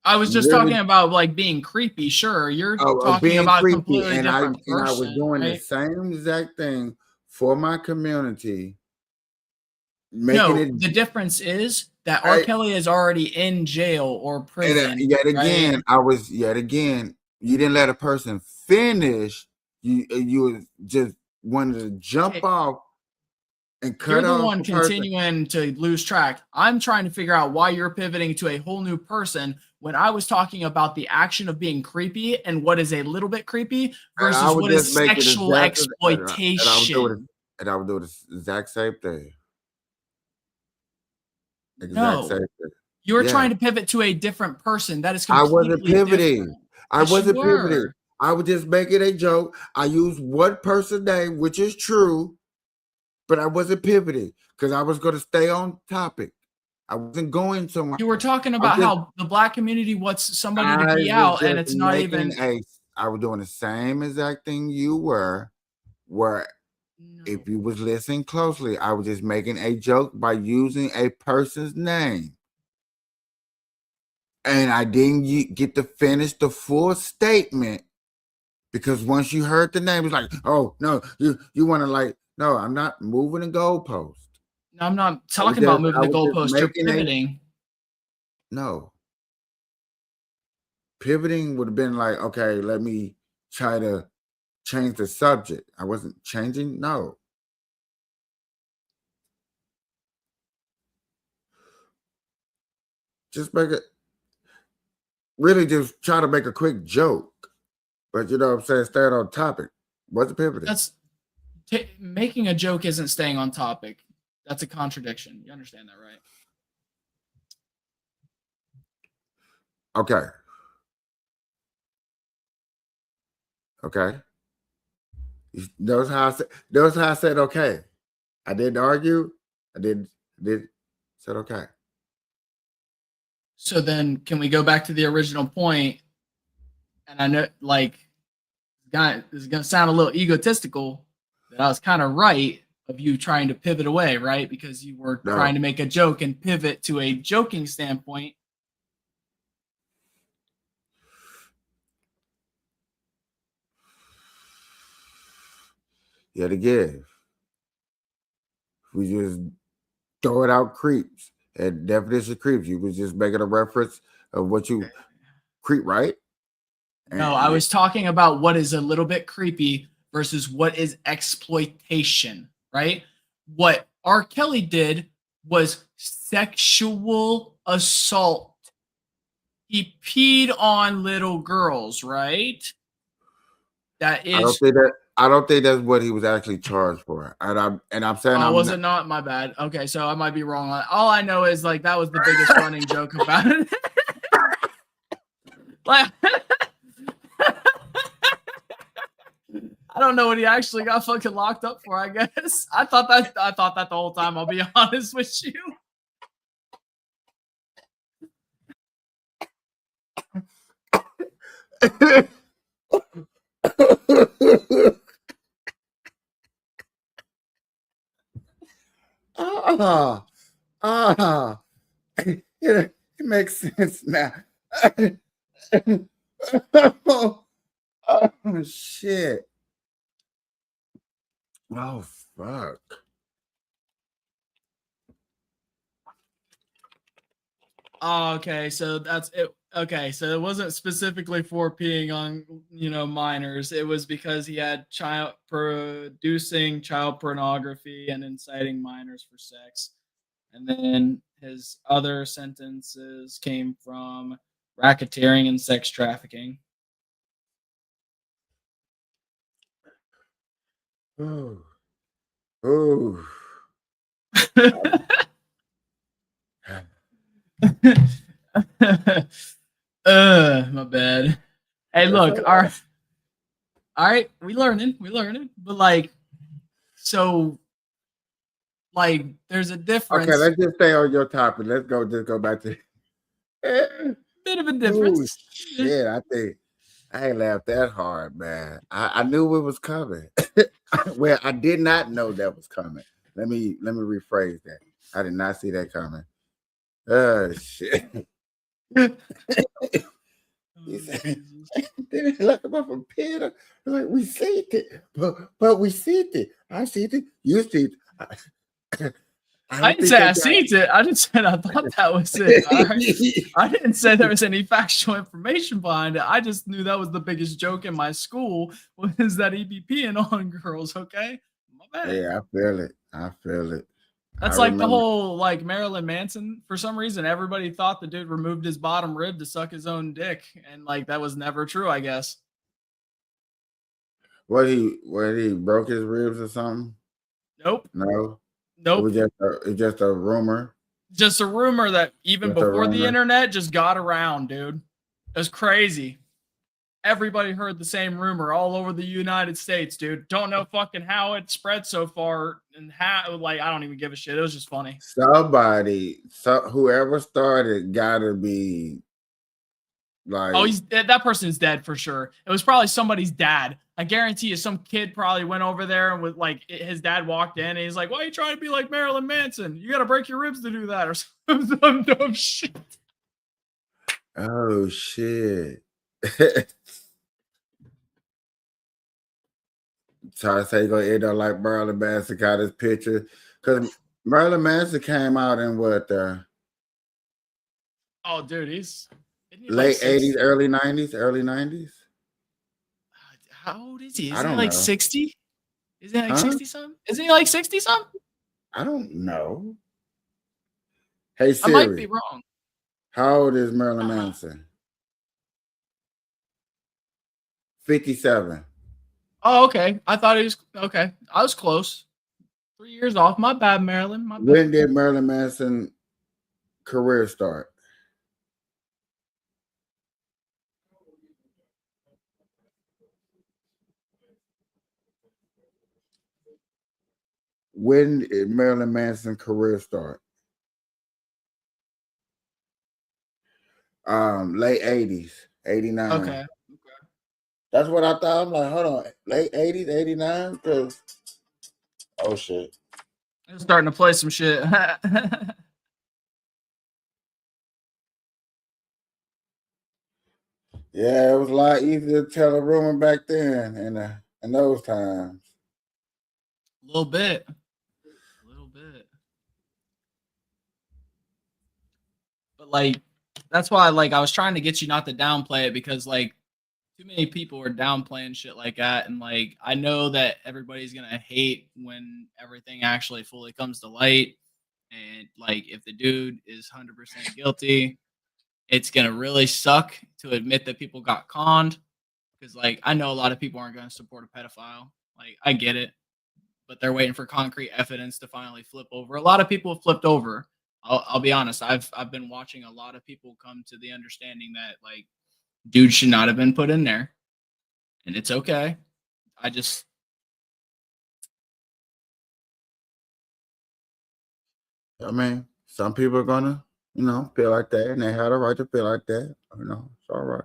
S2: I was just talking about like being creepy. Sure, you're talking about a completely different person.
S1: And I was doing
S2: right?
S1: the same exact thing for my community.
S2: The difference is that R. Kelly is already in jail or prison.
S1: And yet again,
S2: right?
S1: You didn't let a person finish. You just wanted to jump off and cut
S2: You're the
S1: off
S2: one continuing to lose track. I'm trying to figure out why you're pivoting to a whole new person when I was talking about the action of being creepy and what is a little bit creepy versus what is sexual exploitation.
S1: And I would do the exact same thing.
S2: You were trying to pivot to a different person. That is completely
S1: I wasn't pivoting.
S2: Different.
S1: I wasn't pivoting. I would just make it a joke. I used one person's name, which is true, but I wasn't pivoting because I was going to stay on topic. I wasn't going somewhere.
S2: You were talking about how the black community wants somebody to be out, and it's not even.
S1: I was doing the same exact thing you were, where if you was listening closely, I was just making a joke by using a person's name. And I didn't get to finish the full statement because once you heard the name, it's like, oh, no, you want to like, no, I'm not moving the goalpost.
S2: No, I'm not talking about moving the goalpost. You're pivoting.
S1: No. Pivoting would have been like, okay, let me try to change the subject. I wasn't changing. No. Just make it. Really just try to make a quick joke. But you know what I'm saying? Stay on topic. What's the pivoting?
S2: Making a joke isn't staying on topic. That's a contradiction. You understand that, right?
S1: Okay. Okay. Notice how I said okay. I didn't argue. I did said okay.
S2: So then can we go back to the original point? And I know like this is gonna sound a little egotistical, that I was kind of right of you trying to pivot away, right? Because you were trying to make a joke and pivot to a joking standpoint.
S1: You had to give. We just throw it out creeps. And definition of creeps. You was just making a reference of what you creep, right?
S2: No, I was talking about what is a little bit creepy versus what is exploitation, right? What R. Kelly did was sexual assault. He peed on little girls, right? That is.
S1: I don't think that's what he was actually charged for. And I'm saying
S2: was it not? My bad. Okay, so I might be wrong. All I know is like that was the biggest running joke about it. Like I don't know what he actually got fucking locked up for, I guess. I thought that the whole time, I'll be honest with you.
S1: It makes sense now. Oh shit. Oh fuck.
S2: Oh, okay, so that's it. Okay, so it wasn't specifically for peeing on, minors. It was because he had producing child pornography and inciting minors for sex. And then his other sentences came from racketeering and sex trafficking.
S1: Ooh. Ooh.
S2: My bad. Hey, look, all right, we learning, but like, so, like, there's a difference.
S1: Okay, let's just stay on your topic. Let's just go back to
S2: bit of a difference.
S1: Ooh, shit, I think I ain't laughed that hard, man. I knew it was coming. Well, I did not know that was coming. Let me rephrase that. I did not see that coming. Oh shit. He said, they left him up from Peter. Like, we see it, but we see it. I see it. You see it.
S2: I didn't say I seen it. I just said I thought that was it. Right? I didn't say there was any factual information behind it. I just knew that was the biggest joke in my school was that he be peeing on girls. Okay, my bad.
S1: Yeah, I feel it. I feel it.
S2: That's like the whole like Marilyn Manson. For some reason, everybody thought the dude removed his bottom rib to suck his own dick, and like that was never true, I guess.
S1: What he broke his ribs or something?
S2: Nope.
S1: No.
S2: Nope.
S1: It's just a rumor.
S2: Just a rumor that even before the internet just got around, dude. It was crazy. Everybody heard the same rumor all over the United States, dude. Don't know fucking how it spread so far and how, like, I don't even give a shit. It was just funny.
S1: Whoever started gotta be like,
S2: oh, that person's dead for sure. It was probably somebody's dad. I guarantee you some kid probably went over there and with like his dad walked in and he's like, why are you trying to be like Marilyn Manson? You got to break your ribs to do that or some dumb shit.
S1: Oh, shit. So I say you're going to end up like Marilyn Manson got his picture. Because Marilyn Manson came out in what?
S2: Oh, dude, he's
S1: late 80s, early 90s?
S2: How old is he? Isn't he like 60? Isn't he like 60 something? Isn't he like 60 something?
S1: I don't know. Hey, Siri.
S2: I might be wrong.
S1: How old is Marilyn Manson? 57.
S2: Oh, okay. I thought he was okay. I was close. 3 years off. My bad, Maryland. My bad.
S1: When did Marilyn Manson career start? When did Marilyn Manson career start? Late 80s, 89.
S2: Okay.
S1: That's what I thought. I'm like, hold on, late 80s, 89? Because, oh shit.
S2: I'm starting to play some shit.
S1: Yeah, it was a lot easier to tell a rumor back then in those times.
S2: A little bit. But like, that's why like I was trying to get you not to downplay it, because like too many people are downplaying shit like that, and like I know that everybody's gonna hate when everything actually fully comes to light, and like if the dude is 100% guilty, it's gonna really suck to admit that people got conned, because like I know a lot of people aren't gonna support a pedophile. Like I get it, but they're waiting for concrete evidence to finally flip over. A lot of people have flipped over. I'll be honest. I've been watching a lot of people come to the understanding that like dude should not have been put in there, and it's okay. I
S1: mean, some people are gonna, feel like that, and they have the right to feel like that. It's all right.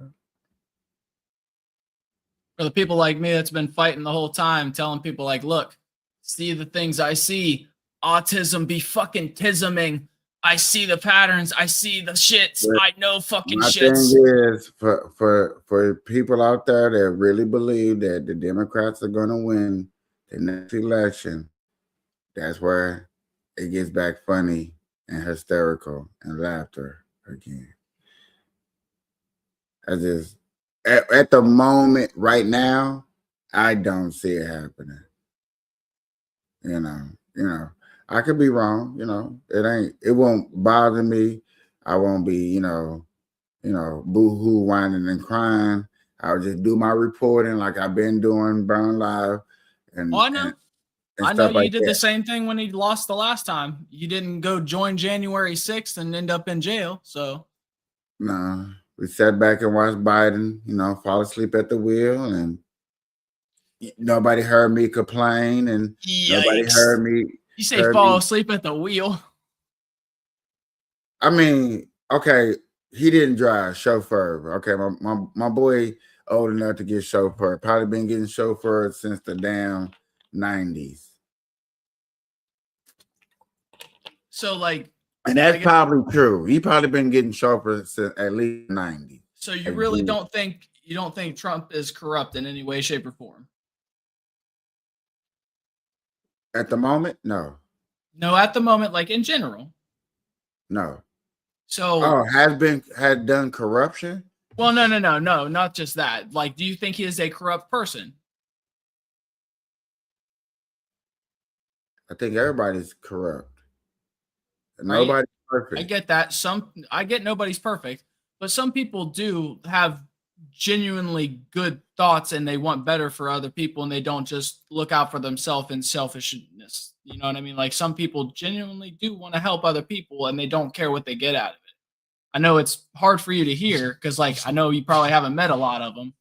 S2: For the people like me that's been fighting the whole time, telling people like, look, see the things I see. Autism be fucking tisming. I see the patterns. I see the shits.
S1: But
S2: I know fucking
S1: my
S2: shits.
S1: thing is for people out there that really believe that the Democrats are gonna win the next election, that's where it gets back funny and hysterical and laughter again. I just at the moment right now, I don't see it happening. I could be wrong, it won't bother me. I won't be, boo-hoo whining and crying. I'll just do my reporting like I've been doing Burn Live and,
S2: I know.
S1: and
S2: I know
S1: stuff
S2: you
S1: like
S2: did
S1: that.
S2: the same thing when he lost the last time. You didn't go join January 6th and end up in jail. So
S1: No, we sat back and watched Biden, fall asleep at the wheel, and nobody heard me complain, and nobody
S2: yikes.
S1: heard me.
S2: You say fall asleep at the wheel.
S1: I mean, okay, he didn't drive, chauffeur. Okay, my boy old enough to get chauffeur. Probably been getting chauffeur since the damn 90s.
S2: So like,
S1: and that's probably true. He probably been getting chauffeur since at least 90.
S2: So you really don't think Trump is corrupt in any way, shape, or form?
S1: At the moment, no.
S2: No, at the moment, like in general.
S1: No.
S2: So
S1: had done corruption?
S2: Well, no, not just that. Like, do you think he is a corrupt person?
S1: I think everybody's corrupt.
S2: Right?
S1: Nobody's perfect.
S2: I get that. I get nobody's perfect, but some people do have genuinely good thoughts and they want better for other people, and they don't just look out for themselves in selfishness. You know what I mean? Like some people genuinely do want to help other people and they don't care what they get out of it. I know it's hard for you to hear because like I know you probably haven't met a lot of them,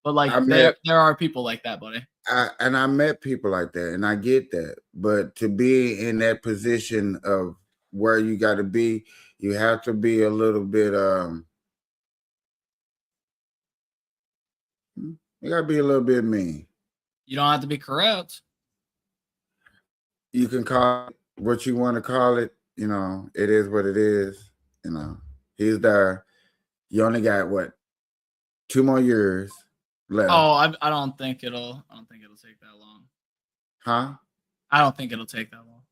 S2: but like there are people like that, buddy.
S1: I met people like that, and I get that. But to be in that position of where you got to be, you have to be a little bit you got to be a little bit mean.
S2: You don't have to be corrupt.
S1: You can call it what you want to call it. It is what it is. He's there. You only got what, 2 more years left.
S2: Oh, I don't think it'll take that long.
S1: Huh?
S2: I don't think it'll take that long.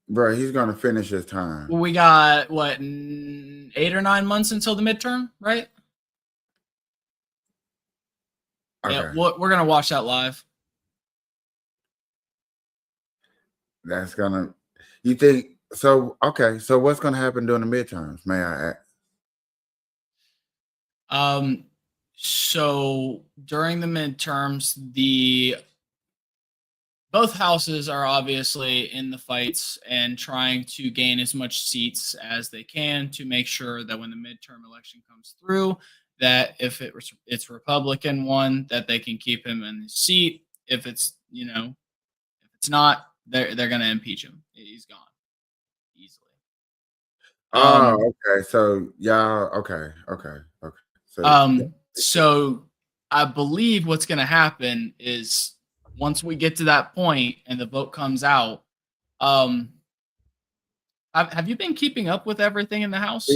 S1: Bro, he's gonna finish his time.
S2: Well, we got what, 8 or 9 months until the midterm, right?
S1: Okay.
S2: Yeah, we're gonna watch that live.
S1: That's gonna. You think so? Okay. So what's gonna happen during the midterms? May I ask?
S2: So during the midterms, the both houses are obviously in the fights and trying to gain as much seats as they can to make sure that when the midterm election comes through, that if it's Republican one, that they can keep him in his seat. If it's, if it's not, they're going to impeach him. He's gone easily.
S1: Oh, okay. So y'all, okay.
S2: So I believe what's going to happen is once we get to that point and the vote comes out, have you been keeping up with everything in the House?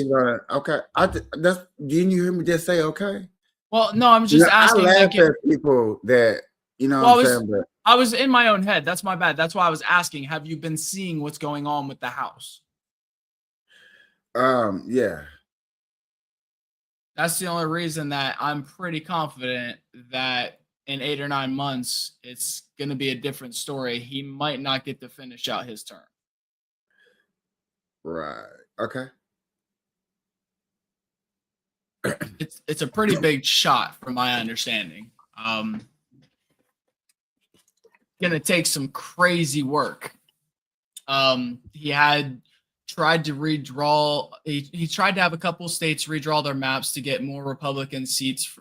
S1: Okay. Didn't you hear me just say okay?
S2: Well, no, I'm just asking.
S1: I laugh at people that, what I'm saying, but
S2: I was in my own head. That's my bad. That's why I was asking, have you been seeing what's going on with the House?
S1: Yeah.
S2: That's the only reason that I'm pretty confident that in 8 or 9 months, it's going to be a different story. He might not get to finish out his term.
S1: Right. Okay.
S2: It's a pretty big shot from my understanding. Gonna take some crazy work. He had tried to redraw. He tried to have a couple states redraw their maps to get more Republican seats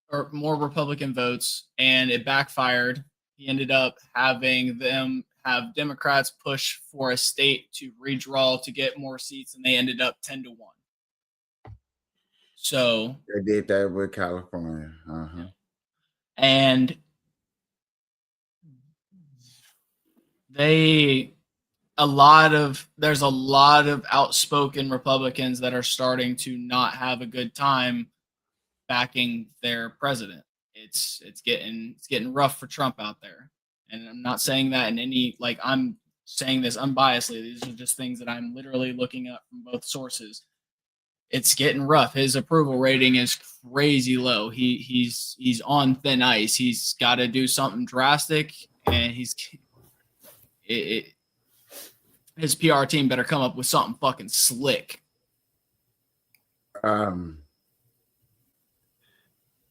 S2: or more Republican votes, and it backfired. He ended up having them have Democrats push for a state to redraw to get more seats, and they ended up 10-1. So
S1: they did that with California.
S2: And there's a lot of outspoken Republicans that are starting to not have a good time backing their president. It's getting rough for Trump out there. And I'm not saying that in any, I'm saying this unbiasedly. These are just things that I'm literally looking up from both sources. It's getting rough. His approval rating is crazy low. He's on thin ice. He's got to do something drastic, and his PR team better come up with something fucking slick.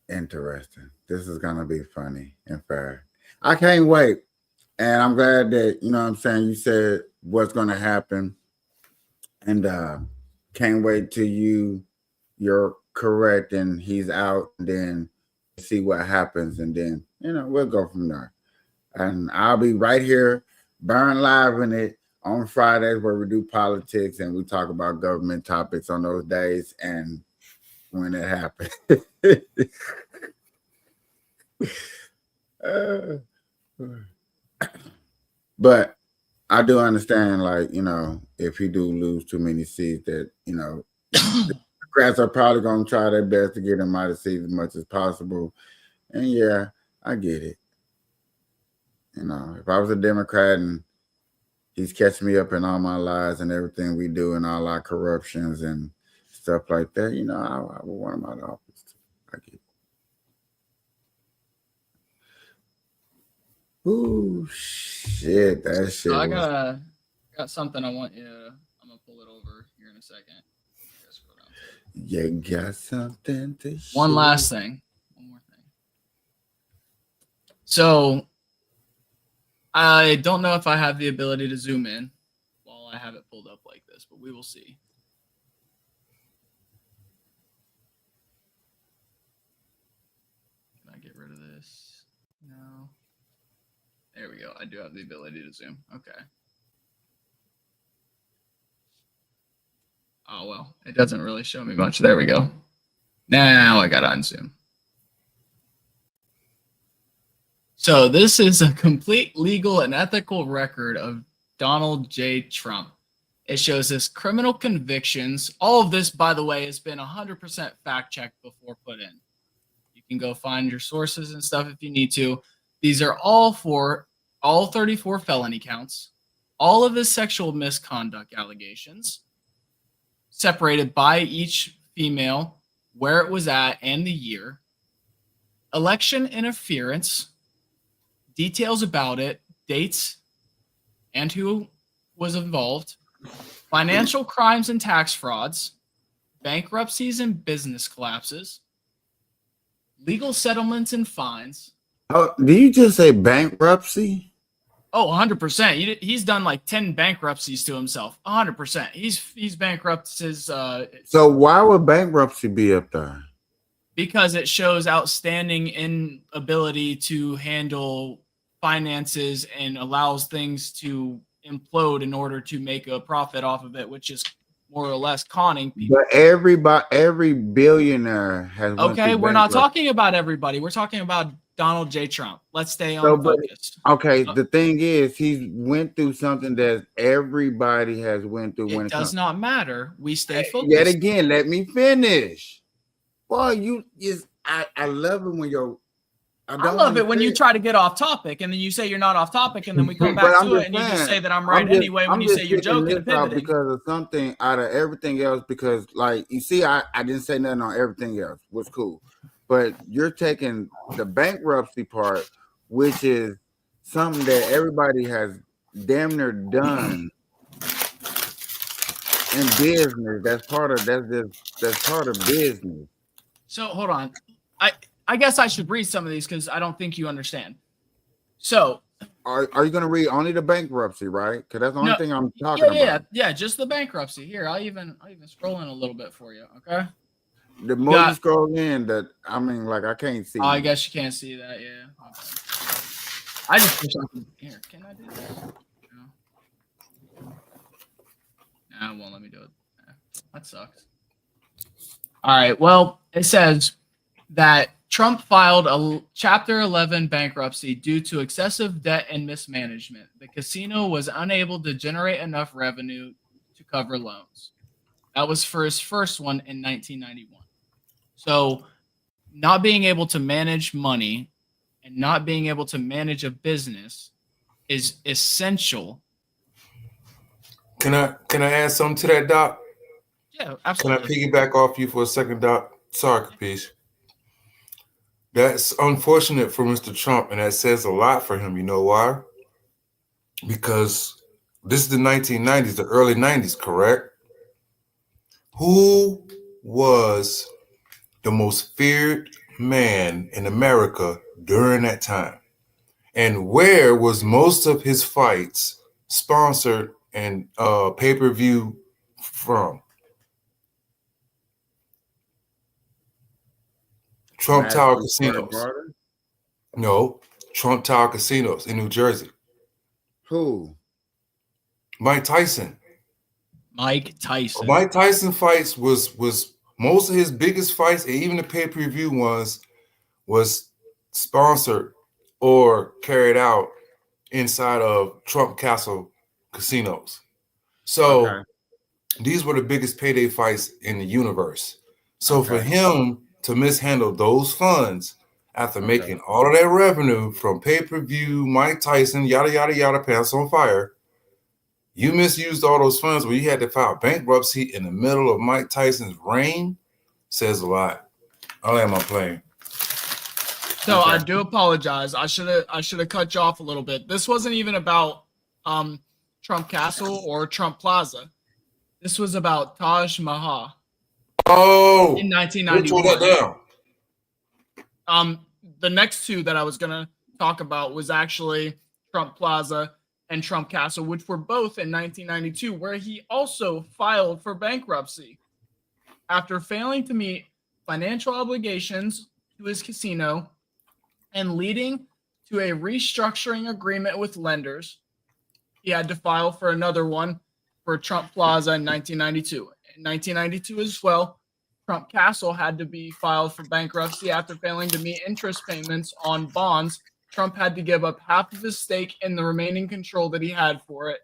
S1: Interesting. This is gonna be funny and fair. I can't wait. And I'm glad that, you said what's gonna happen. And can't wait till you're correct and he's out, and then see what happens, and then we'll go from there. And I'll be right here, burn live in it on Fridays, where we do politics and we talk about government topics on those days and when it happens. But I do understand, if he do lose too many seats, that the Democrats are probably going to try their best to get him out of seats as much as possible. And yeah, I get it. If I was a Democrat and he's catching me up in all my lies and everything we do and all our corruptions and stuff like that, I would want him out of office too. I get it. Ooh, shit, that shit.
S2: So I got something I want you. I'm gonna pull it over here in a second.
S1: You got something to share?
S2: One more thing. So I don't know if I have the ability to zoom in while I have it pulled up like this, but we will see. Can I get rid of this? No. There we go. I do have the ability to zoom. Okay. Oh, well, it doesn't really show me much. There we go. Now I got to unzoom. So this is a complete legal and ethical record of Donald J. Trump. It shows his criminal convictions. All of this, by the way, has been 100% fact-checked before put in. You can go find your sources and stuff if you need to. These are all 34 felony counts, all of his sexual misconduct allegations, separated by each female, where it was at and the year, election interference, details about it, dates, and who was involved, financial crimes and tax frauds, bankruptcies and business collapses, legal settlements and fines.
S1: Oh, did you just say bankruptcy?
S2: Oh, 100%. He's done like 10 bankruptcies to himself. 100%. He's bankrupted his.
S1: So why would bankruptcy be up there?
S2: Because it shows outstanding inability to handle finances and allows things to implode in order to make a profit off of it, which is more or less conning people.
S1: But every billionaire has.
S2: Okay, we're not talking about everybody. We're talking about Donald J. Trump. Let's stay on focus.
S1: Okay, the thing is, he went through something that everybody has went through.
S2: It does not matter. We stay focused.
S1: Yet again, let me finish. Boy, I love it when you're.
S2: I love it when you try to get off topic and then you say you're not off topic and then we come back to it and you just say that I'm right anyway when you say you're joking and pivoting.
S1: Because of something out of everything else, because like you see, I didn't say nothing on everything else, was cool. But you're taking the bankruptcy part, which is something that everybody has damn near done in business. That's part of business.
S2: So hold on. I guess I should read some of these because I don't think you understand. So
S1: are you going to read only the bankruptcy, right? Because that's the only thing I'm talking about.
S2: Yeah, just the bankruptcy. Here, I'll even scroll in a little bit for you. Okay.
S1: The more you scroll in, I can't see.
S2: Oh, I guess you can't see that. Yeah. Okay. I just wish I could. Here, can I do this? No, it won't let me do it. That sucks. All right. Well, it says that Trump filed a Chapter 11 bankruptcy due to excessive debt and mismanagement. The casino was unable to generate enough revenue to cover loans. That was for his first one in 1991. So not being able to manage money and not being able to manage a business is essential.
S12: Can I add something to that, Doc?
S2: Yeah, absolutely.
S12: Can I piggyback off you for a second, Doc? Sorry, Kapeash. That's unfortunate for Mr. Trump, and that says a lot for him. You know why? Because this is the 1990s, the early 90s, correct? Who was the most feared man in America during that time? And where was most of his fights sponsored and pay-per-view from? Trump Tower Casinos. No, Trump Tower Casinos in New Jersey.
S1: Who?
S12: Mike Tyson.
S2: Mike Tyson.
S12: Mike Tyson fights was most of his biggest fights, and even the pay-per-view ones, was sponsored or carried out inside of Trump Castle casinos. So these were the biggest payday fights in the universe. So for him to mishandle those funds after making all of that revenue from pay-per-view, Mike Tyson, yada, yada, yada, pants on fire, you misused all those funds where you had to file bankruptcy in the middle of Mike Tyson's reign, says a lot. I'll land my plane.
S2: So I do apologize. I should have cut you off a little bit. This wasn't even about Trump Castle or Trump Plaza. This was about Taj Mahal.
S12: Oh,
S2: in 1991.
S12: That
S2: down. The next two that I was gonna talk about was actually Trump Plaza and Trump Castle, which were both in 1992, where he also filed for bankruptcy after failing to meet financial obligations to his casino and leading to a restructuring agreement with lenders. He had to file for another one for Trump Plaza in 1992. In 1992 as well, Trump Castle had to be filed for bankruptcy after failing to meet interest payments on bonds. Trump had to give up half of his stake in the remaining control that he had for it.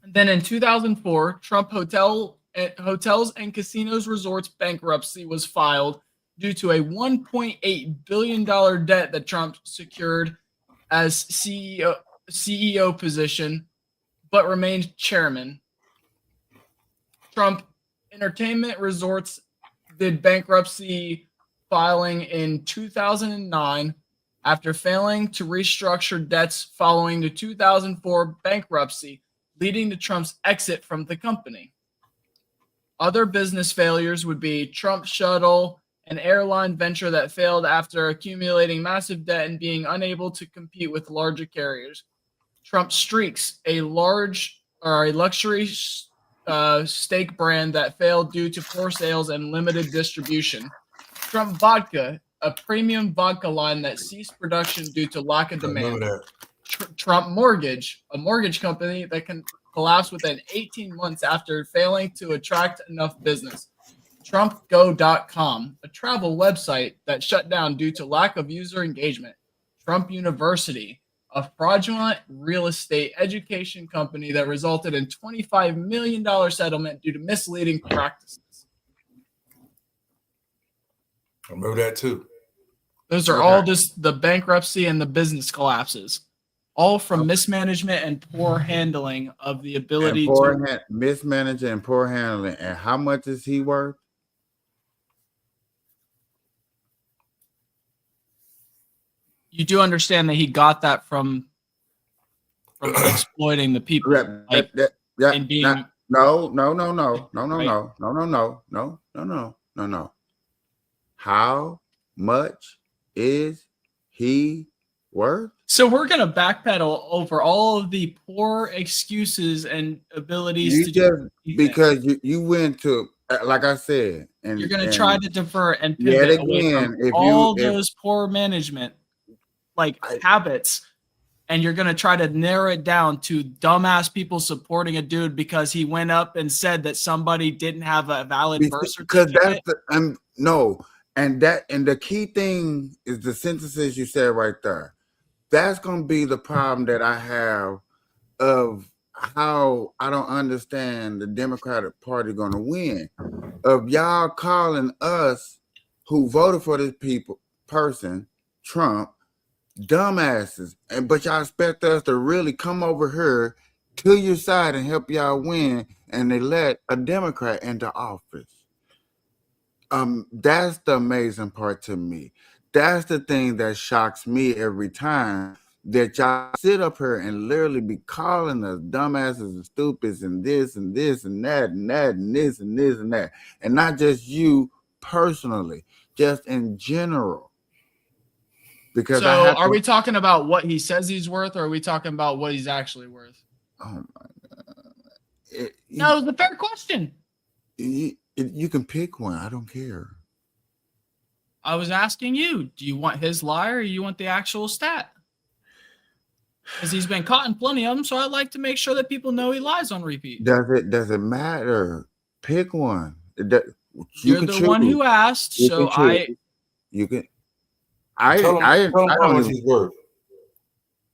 S2: And then in 2004, Trump Hotels and Casinos Resorts bankruptcy was filed due to a $1.8 billion debt that Trump secured as CEO position, but remained chairman. Trump Entertainment Resorts did bankruptcy filing in 2009 after failing to restructure debts following the 2004 bankruptcy, leading to Trump's exit from the company. Other business failures would be Trump Shuttle an airline venture that failed after accumulating massive debt and being unable to compete with larger carriers. Trump Streaks, a luxury steak brand that failed due to poor sales and limited distribution. Trump Vodka, a premium vodka line that ceased production due to lack of demand. Trump Mortgage, a mortgage company that can collapse within 18 months after failing to attract enough business. TrumpGo.com, a travel website that shut down due to lack of user engagement. Trump University, a fraudulent real estate education company that resulted in $25 million settlement due to misleading practices.
S12: I remember that too.
S2: Those are all just the bankruptcy and the business collapses, all from mismanagement and poor handling of the ability to
S1: mismanage and poor handling. And how much is he worth?
S2: You do understand that he got that from exploiting the people, and being
S1: no. How much is he worth?
S2: So we're gonna backpedal over all of the poor excuses and abilities
S1: because you went to, like I said, and
S2: you're gonna try to divert and
S1: yet
S2: pivot away
S1: again,
S2: from those poor management habits, and you're gonna try to narrow it down to dumbass people supporting a dude because he went up and said that somebody didn't have a valid birth certificate.
S1: Because that's and the key thing is the sentences you said right there. That's gonna be the problem that I have of how I don't understand the Democratic Party gonna win. Of y'all calling us who voted for this person, Trump, dumbasses, but y'all expect us to really come over here to your side and help y'all win, and they let a Democrat into office. That's the amazing part to me. That's the thing that shocks me every time, that y'all sit up here and literally be calling us dumbasses and stupids and this and this and that and that and this and this and that. And not just you personally, just in general. Because
S2: are we talking about what he says he's worth, or are we talking about what he's actually worth?
S1: Oh my God.
S2: No, it's a fair question.
S1: You can pick one. I don't care.
S2: I was asking you, do you want his lie or you want the actual stat? Because he's been caught in plenty of them, so I'd like to make sure that people know he lies on repeat.
S1: Does it matter? Pick one.
S2: You're the one who asked, so
S1: you can.
S12: Tell him how much he's worth.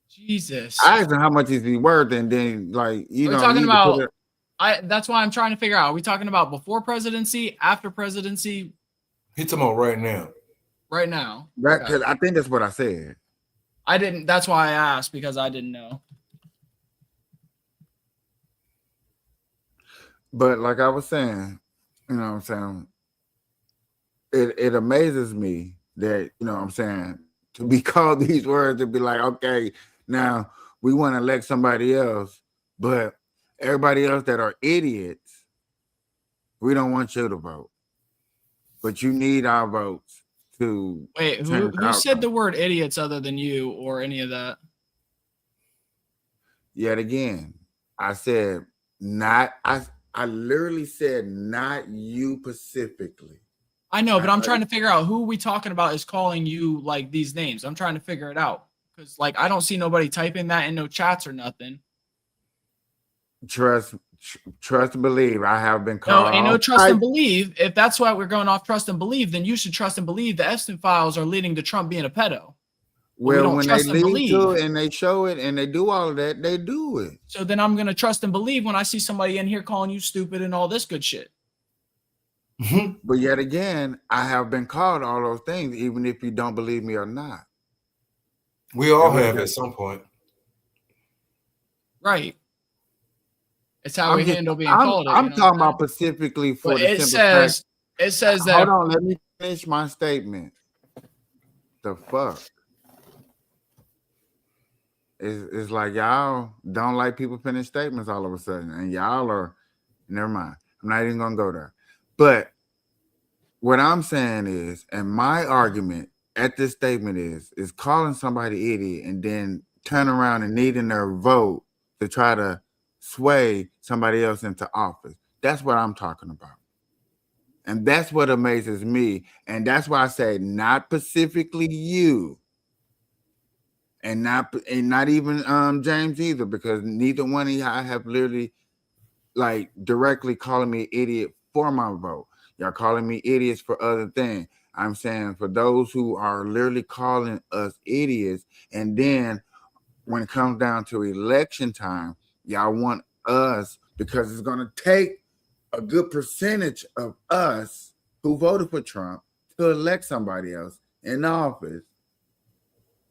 S2: Jesus.
S1: I asked him how much is he worth, and then
S2: talking about. That's why I'm trying to figure out. Are we talking about before presidency, after presidency?
S12: He's talking about right now.
S2: Right now.
S1: Because I think that's what I said.
S2: I didn't. That's why I asked, because I didn't know.
S1: But like I was saying, you know what I'm saying? It amazes me that, you know what I'm saying, to be called these words, to be like, okay, now we want to elect somebody else, but everybody else that are idiots, we don't want you to vote. But you need our votes to.
S2: Wait, who said the word idiots other than you or any of that?
S1: Yet again, I said not. I literally said not you specifically.
S2: I know, but I'm trying to figure out who we talking about is calling you like these names. I'm trying to figure it out because I don't see nobody typing that in no chats or nothing.
S1: Trust and believe. I have been called.
S2: No, ain't no trust and believe. If that's why we're going off trust and believe, then you should trust and believe the Epstein files are leading to Trump being a pedo.
S1: Well, when they lead to it and they show it and they do all of that, they do it.
S2: So then I'm going to trust and believe when I see somebody in here calling you stupid and all this good shit.
S1: But yet again, I have been called all those things, even if you don't believe me or not.
S12: We all have at some point.
S2: Right. It's how we handle being called.
S1: I'm talking about specifically for the
S2: it says that.
S1: Hold on, let me finish my statement. The fuck? It's like y'all don't like people finish statements all of a sudden, and y'all are. Never mind. I'm not even gonna go there. But what I'm saying is, and my argument at this statement is calling somebody idiot and then turn around and needing their vote to try to sway somebody else into office. That's what I'm talking about. And that's what amazes me. And that's why I say not specifically you. And not even James either, because neither one of y'all have literally like directly calling me idiot for my vote. Y'all calling me idiots for other things. I'm saying for those who are literally calling us idiots, and then when it comes down to election time, y'all want us, because it's going to take a good percentage of us who voted for Trump to elect somebody else in office.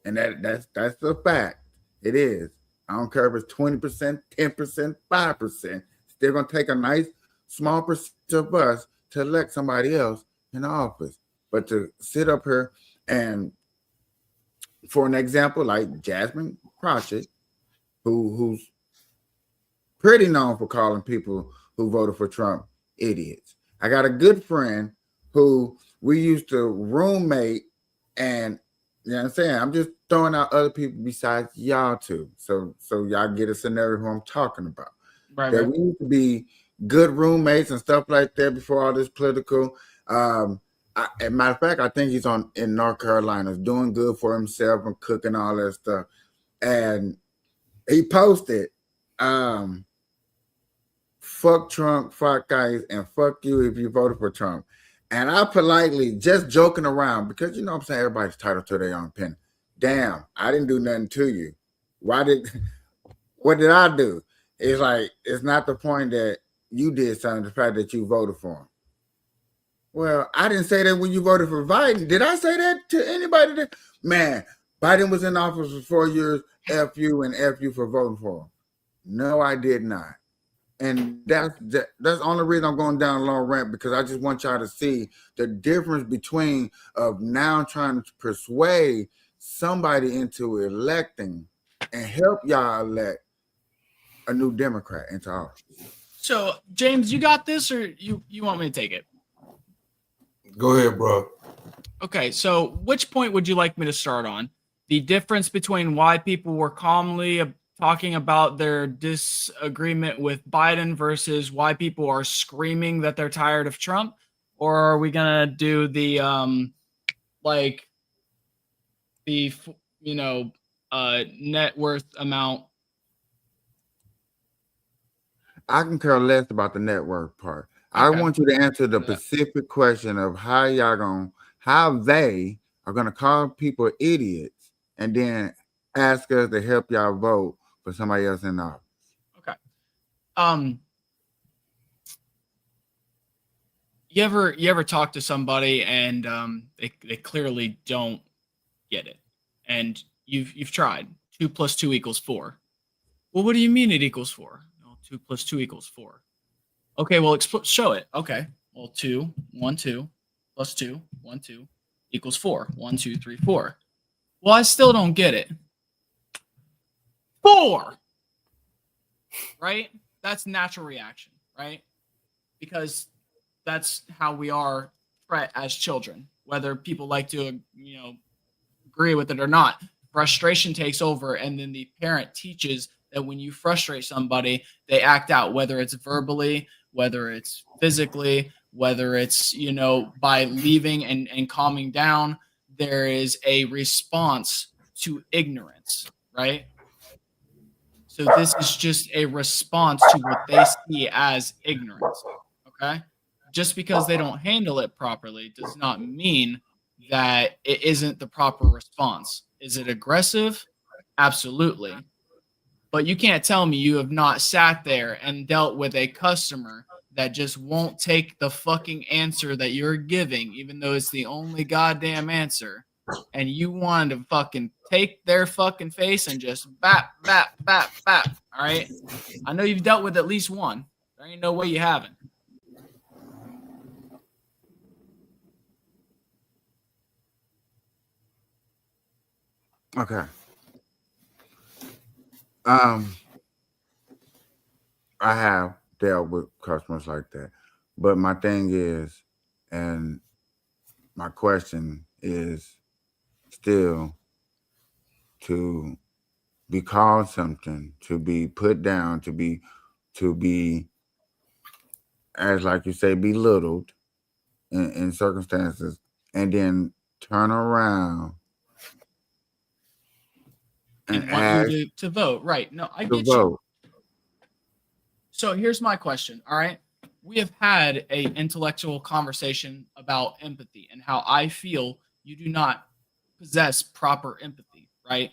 S1: And that's a fact. It is. I don't care if it's 20%, 10%, 5%. Still gonna take a nice small percentage of us to elect somebody else in office. But to sit up here and, for an example, like Jasmine Crockett, who's pretty known for calling people who voted for Trump idiots. I got a good friend who we used to roommate, and you know what I'm saying? I'm just throwing out other people besides y'all two. So y'all get a scenario who I'm talking about.
S2: Right,
S1: That
S2: right.
S1: we used to be good roommates and stuff like that before all this political. As a matter of fact, I think he's in North Carolina, doing good for himself and cooking all that stuff. And he posted, fuck Trump, fuck guys, and fuck you if you voted for Trump. And I politely, just joking around, because you know what I'm saying, everybody's entitled to their own opinion. Damn, I didn't do nothing to you. What did I do? It's like, it's not the point that you did something, the fact that you voted for him. Well, I didn't say that when you voted for Biden. Did I say that to anybody? Man, Biden was in office for 4 years, F you and F you for voting for him. No, I did not. And that's the only reason I'm going down a long rant, because I just want y'all to see the difference between of now trying to persuade somebody into electing and help y'all elect a new Democrat into office.
S2: So, James, you got this, or you want me to take it?
S12: Go ahead, bro.
S2: Okay, so which point would you like me to start on? The difference between why people were calmly talking about their disagreement with Biden versus why people are screaming that they're tired of Trump? Or are we gonna do the net worth amount?
S1: I can care less about the network part.
S2: Okay.
S1: I want you to answer the specific question of how they are gonna call people idiots and then ask us to help y'all vote for somebody else in office.
S2: Okay. You ever talk to somebody and they clearly don't get it, and you've tried 2 + 2 = 4. Well, what do you mean it equals 4? No, 2 + 2 = 4. Okay, well, show it. Okay, well, 2, 1, 2 + 2, 1, 2 = 4. 1, 2, 3, 4. Well, I still don't get it. 4, right? That's natural reaction, right? Because that's how we are as children, whether people like to, agree with it or not. Frustration takes over, and then the parent teaches that when you frustrate somebody, they act out, whether it's verbally, whether it's physically, whether it's, by leaving and calming down. There is a response to ignorance, right? So this is just a response to what they see as ignorance, okay? Just because they don't handle it properly does not mean that it isn't the proper response. Is it aggressive? Absolutely. But you can't tell me you have not sat there and dealt with a customer that just won't take the fucking answer that you're giving, even though it's the only goddamn answer, and you wanted to fucking take their fucking face and just bap, bap, bap, bap. All right? I know you've dealt with at least one. There ain't no way you haven't.
S1: Okay. I have dealt with customers like that, but my thing is, and my question is still to be called something, to be put down, to be as like you say, belittled in circumstances, and then turn around and
S2: want you
S1: ask
S2: to vote. Right. No, I
S1: to
S2: get you.
S1: vote.
S2: So here's my question. All right. We have had a intellectual conversation about empathy and how I feel you do not possess proper empathy, right?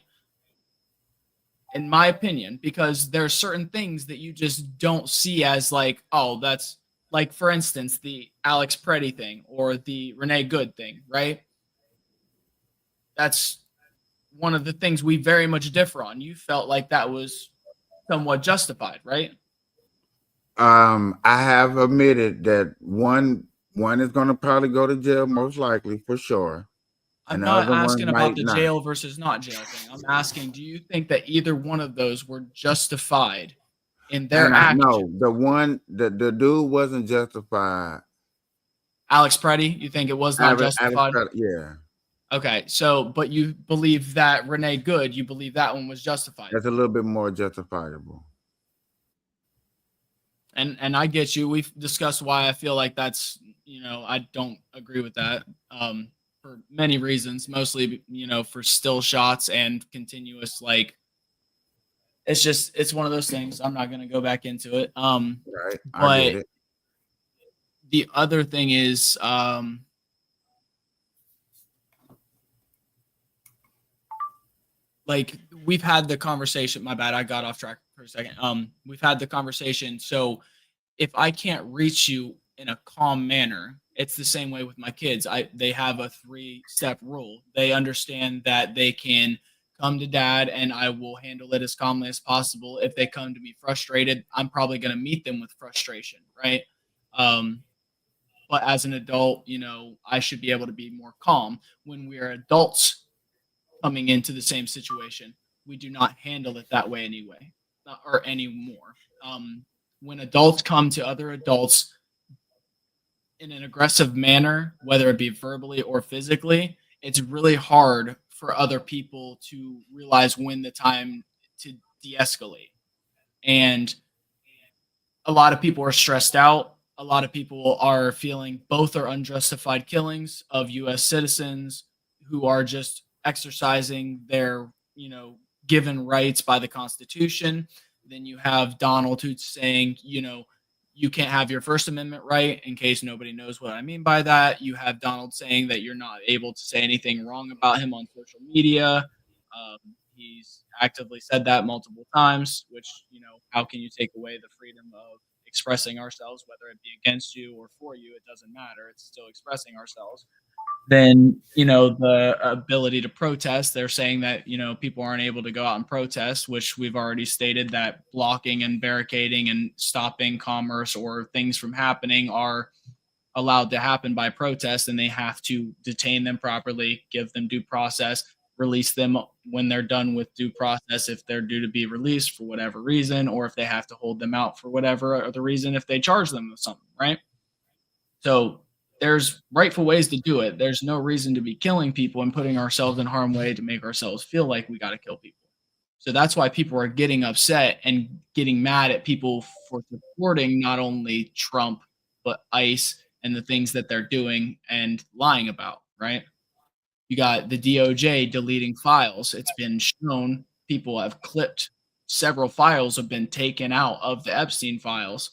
S2: In my opinion, because there are certain things that you just don't see as like, oh, that's like, for instance, the Alex Preddy thing or the Renee Good thing, right? That's one of the things we very much differ on. You felt like that was somewhat justified, right?
S1: I have admitted that one is going to probably go to jail, most likely, for sure.
S2: I'm
S1: And the
S2: not
S1: other one
S2: asking about
S1: might
S2: the
S1: not.
S2: jail versus not jail thing. I'm asking, do you think that either one of those were justified in their
S1: And
S2: action?
S1: no, the dude wasn't justified.
S2: Alex Preddy, you think it was not justified?
S1: Yeah.
S2: Okay, so but you believe that Renee Good, you believe that one was justified.
S1: That's a little bit more justifiable.
S2: And I get you. We've discussed why I feel like that's, I don't agree with that. For many reasons, mostly, for still shots and continuous, like, it's one of those things. I'm not going to go back into it.
S1: Right. I
S2: But
S1: get it.
S2: the other thing is, like, we've had the conversation. My bad, I got off track for a second. We've had the conversation. So if I can't reach you in a calm manner, it's the same way with my kids. They have a 3-step rule. They understand that they can come to dad and I will handle it as calmly as possible. If they come to me frustrated, I'm probably going to meet them with frustration, right? But as an adult, I should be able to be more calm. When we are adults coming into the same situation, we do not handle it that way anyway, or anymore. When adults come to other adults in an aggressive manner, whether it be verbally or physically, it's really hard for other people to realize when the time to de-escalate. And a lot of people are stressed out. A lot of people are feeling both are unjustified killings of U.S. citizens who are just exercising their, given rights by the Constitution. Then you have Donald who's saying, you can't have your First Amendment right, in case nobody knows what I mean by that. You have Donald saying that you're not able to say anything wrong about him on social media. He's actively said that multiple times, which, how can you take away the freedom of expressing ourselves, whether it be against you or for you? It doesn't matter. It's still expressing ourselves. Then, the ability to protest, they're saying that, people aren't able to go out and protest, which we've already stated that blocking and barricading and stopping commerce or things from happening are allowed to happen by protest, and they have to detain them properly, give them due process, release them when they're done with due process if they're due to be released for whatever reason, or if they have to hold them out for whatever other reason if they charge them with something, right? So there's rightful ways to do it. There's no reason to be killing people and putting ourselves in harm's way to make ourselves feel like we got to kill people. So that's why people are getting upset and getting mad at people for supporting not only Trump, but ICE and the things that they're doing and lying about, right? You got the DOJ deleting files. It's been shown people have clipped several files have been taken out of the Epstein files.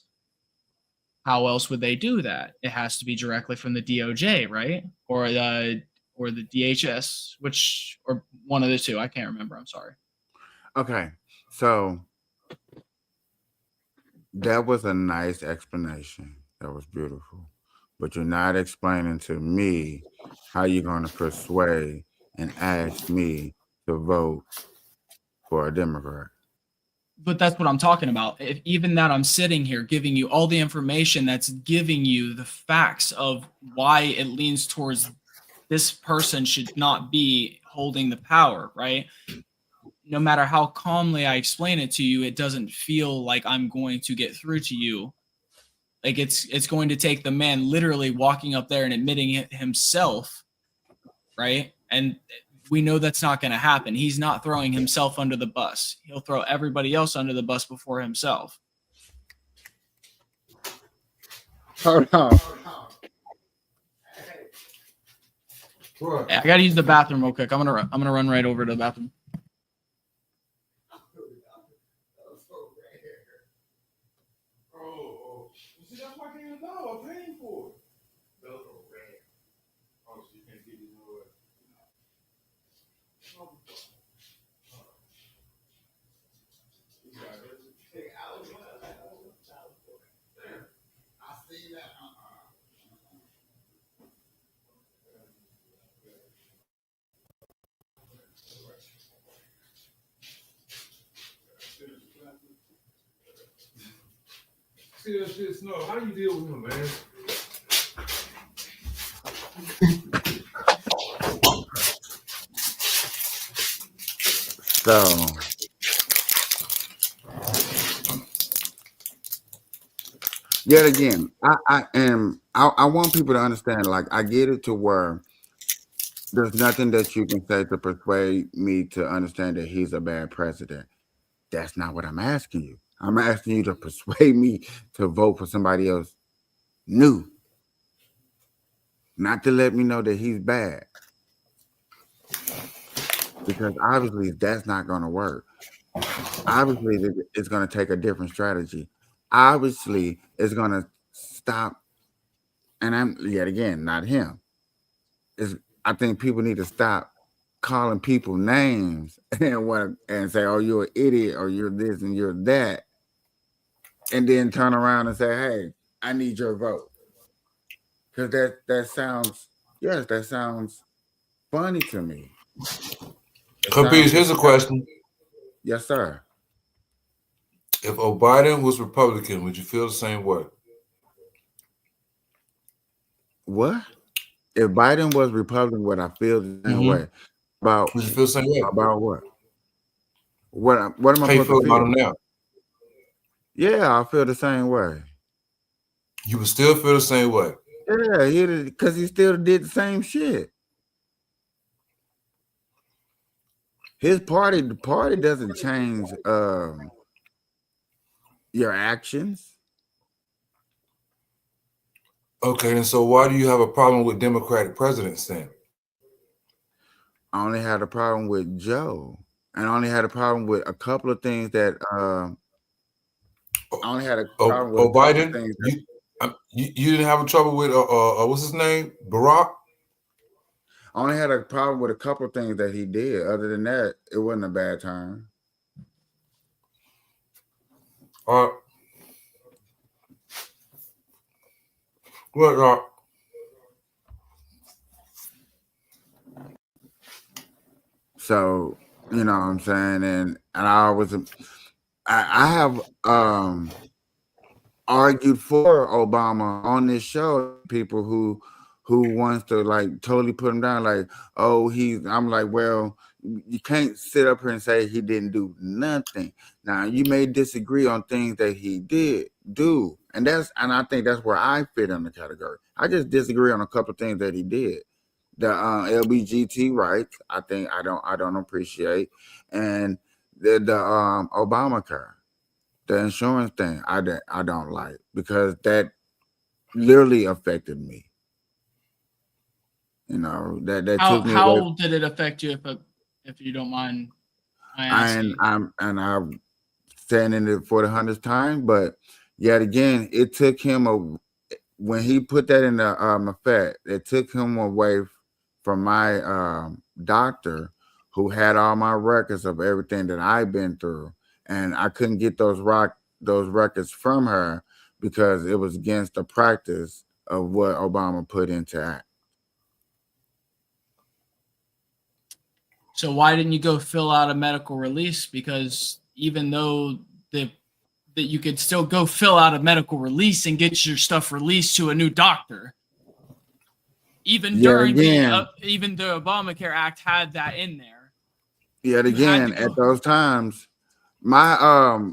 S2: How else would they do that? It has to be directly from the DOJ, right? Or the DHS, or one of the two. I can't remember. I'm sorry.
S1: Okay, so that was a nice explanation. That was beautiful. But you're not explaining to me how you're going to persuade and ask me to vote for a Democrat.
S2: But that's what I'm talking about. Even that I'm sitting here giving you all the information that's giving you the facts of why it leans towards this person should not be holding the power, right? No matter how calmly I explain it to you, it doesn't feel like I'm going to get through to you Like it's going to take the man literally walking up there and admitting it himself, right? And we know that's not going to happen. He's not throwing himself under the bus. He'll throw everybody else under the bus before himself.
S1: Hold on.
S2: Hey, I got to use the bathroom real quick. I'm gonna run right over to the bathroom.
S12: See that shit snow. How you deal with him, man?
S1: So yet again, I want people to understand, like, I get it to where there's nothing that you can say to persuade me to understand that he's a bad president. That's not what I'm asking you. I'm asking you to persuade me to vote for somebody else new, not to let me know that he's bad. Because obviously that's not going to work. Obviously it's going to take a different strategy. Obviously it's going to stop. And I'm yet again not him. I think people need to stop calling people names and say, "Oh, you're an idiot," or "You're this and you're that," and then turn around and say, "Hey, I need your vote," because that sounds funny to me.
S12: Kapeash, here's a question.
S1: Yes, sir.
S12: If Biden was Republican, would you feel the same way?
S1: What? If Biden was Republican, would I feel the same way? About
S12: Would you feel the same way?
S1: About what? What am I
S12: How you
S1: supposed
S12: feel
S1: to
S12: about
S1: feel?
S12: him now?
S1: Yeah, I feel the same way.
S12: You would still feel the same way.
S1: Yeah, because he still did the same shit. The party doesn't change your actions.
S12: Okay, and so why do you have a problem with Democratic presidents then?
S1: I only had a problem with Joe, and I only had a problem with a couple of things that I only had a problem with a couple of
S12: Biden,
S1: things.
S12: you didn't have a trouble with what's his name, Barack?
S1: I only had a problem with a couple of things that he did. Other than that, it wasn't a bad time.
S12: What?
S1: So you know what I'm saying, and I have argued for Obama on this show. People who wants to like totally put him down, like, oh, I'm like, well, you can't sit up here and say he didn't do nothing. Now you may disagree on things that he did do, and I think that's where I fit in the category. I just disagree on a couple of things that he did. The LBGT rights, I think I don't appreciate, and the Obamacare, the insurance thing, I don't like, because that literally affected me. You know, that took me away.
S2: How did it affect you, if you don't mind my asking?
S1: I'm saying it for the 100th time, but yet again, it took him when he put that in the effect, it took him away from my doctor, who had all my records of everything that I've been through, and I couldn't get those records from her because it was against the practice of what Obama put into act.
S2: So why didn't you go fill out a medical release? Because even though that you could still go fill out a medical release and get your stuff released to a new doctor. Even during the Obamacare Act had that in there.
S1: Yet again, at those times, my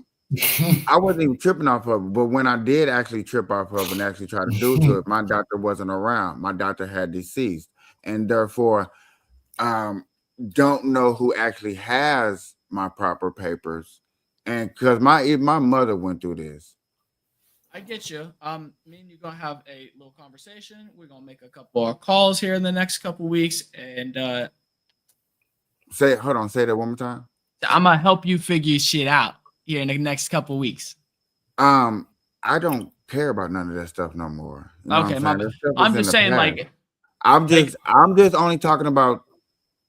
S1: I wasn't even tripping off of it, but when I did actually trip off of it and actually try to do to it, my doctor wasn't around. My doctor had deceased, and therefore, don't know who actually has my proper papers, and because my mother went through this.
S2: I get you. Me and you gonna have a little conversation. We're gonna make a couple of calls here in the next couple weeks, and
S1: Say that one more time.
S2: I'm gonna help you figure shit out here in the next couple weeks.
S1: I don't care about none of that stuff no more. You know
S2: Okay,
S1: what I'm saying? That stuff
S2: I'm
S1: is in
S2: just
S1: the
S2: saying,
S1: past.
S2: like,
S1: I'm just only talking about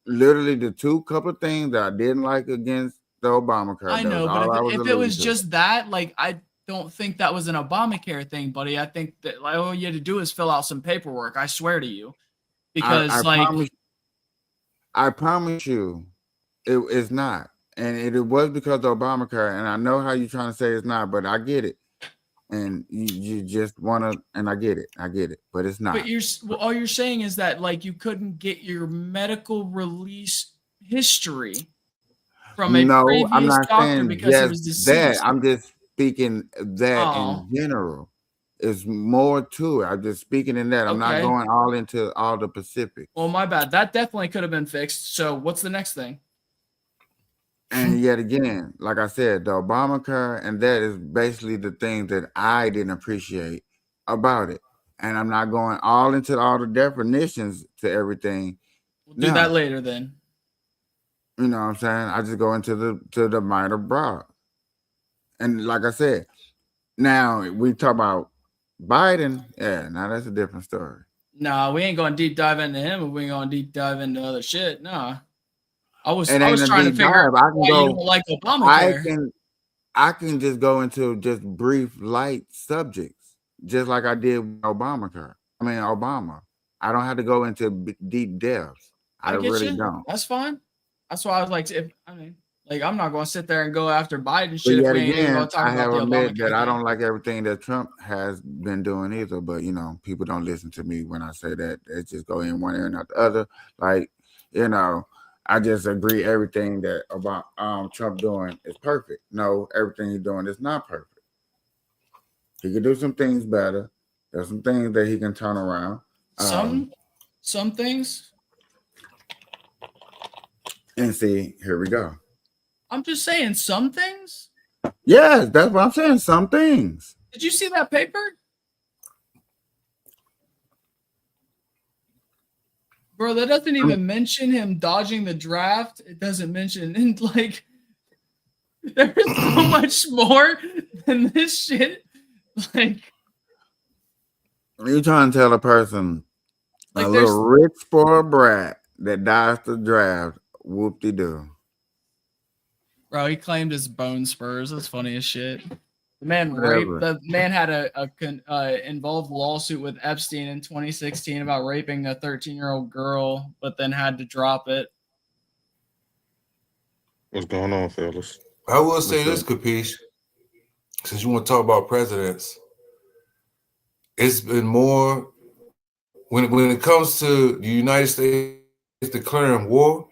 S1: literally the two couple of things that I didn't like against the Obamacare.
S2: I
S1: That was
S2: know, but
S1: all I was
S2: if it
S1: alluding
S2: was
S1: to.
S2: just that, like, I don't think that was an Obamacare thing, buddy. I think that like all you had to do is fill out some paperwork. I swear to you, because
S1: I promise you, it's not, and it was because of Obamacare. And I know how you're trying to say it's not, but I get it. And you just want to, and I get it, but it's not.
S2: But all you're saying is that like you couldn't get your medical release history from a
S1: No, I'm
S2: previous
S1: not
S2: doctor
S1: saying
S2: because he
S1: just
S2: was
S1: that.
S2: deceased.
S1: I'm just speaking that
S2: Oh,
S1: in general. It's more to it. I'm just speaking in that. I'm not
S2: okay.
S1: going all into all the Pacific.
S2: Well, my bad. That definitely could have been fixed. So what's the next thing?
S1: And yet again, like I said, the Obamacare, and that is basically the thing that I didn't appreciate about it. And I'm not going all into all the definitions to everything.
S2: We'll do
S1: No,
S2: that later then.
S1: you know what I'm saying? I just go into the minor broad. And like I said, now we talk about Biden. Yeah, now that's a different story.
S2: Nah, we ain't going deep dive into him if we ain't going deep dive into other shit. Nah. I was
S1: It ain't a
S2: trying to
S1: deep
S2: figure
S1: dive.
S2: out
S1: I can
S2: why you don't
S1: go.
S2: like Obamacare.
S1: I can just go into just brief, light subjects, just like I did with Obamacare. I mean, Obama. I don't have to go into deep depths. I
S2: I get
S1: really
S2: you.
S1: don't.
S2: That's fine. That's why I was like, I'm not going to sit there and go after Biden
S1: But
S2: shit if
S1: yet
S2: we ain't even
S1: again,
S2: going to talk
S1: I
S2: about
S1: have
S2: the
S1: admit that
S2: Obamacare
S1: I
S2: thing.
S1: don't like everything that Trump has been doing either. But you know, people don't listen to me when I say that. They just go in one ear and out the other. Like, you know, I just agree everything that about Trump doing is perfect. No, everything he's doing is not perfect. He can do some things better. There's some things that he can turn around.
S2: Some things.
S1: And see, here we go.
S2: I'm just saying some things.
S1: Yes, that's what I'm saying. Some things.
S2: Did you see that paper? Bro, that doesn't even mention him dodging the draft. It doesn't mention and like there is so much more than this shit. Like
S1: You're trying to tell a person,
S2: Like
S1: a
S2: there's
S1: little rich spoiled brat that dies the draft, whoop de doo.
S2: bro, he claimed his bone spurs. That's funny as shit. The man
S1: Whatever.
S2: The man had a involved lawsuit with Epstein in 2016 about raping a 13-year-old girl, but then had to drop it.
S14: What's going on, fellas?
S12: I will say this, Kapeash, since you want to talk about presidents, it's been more when it comes to the United States declaring war,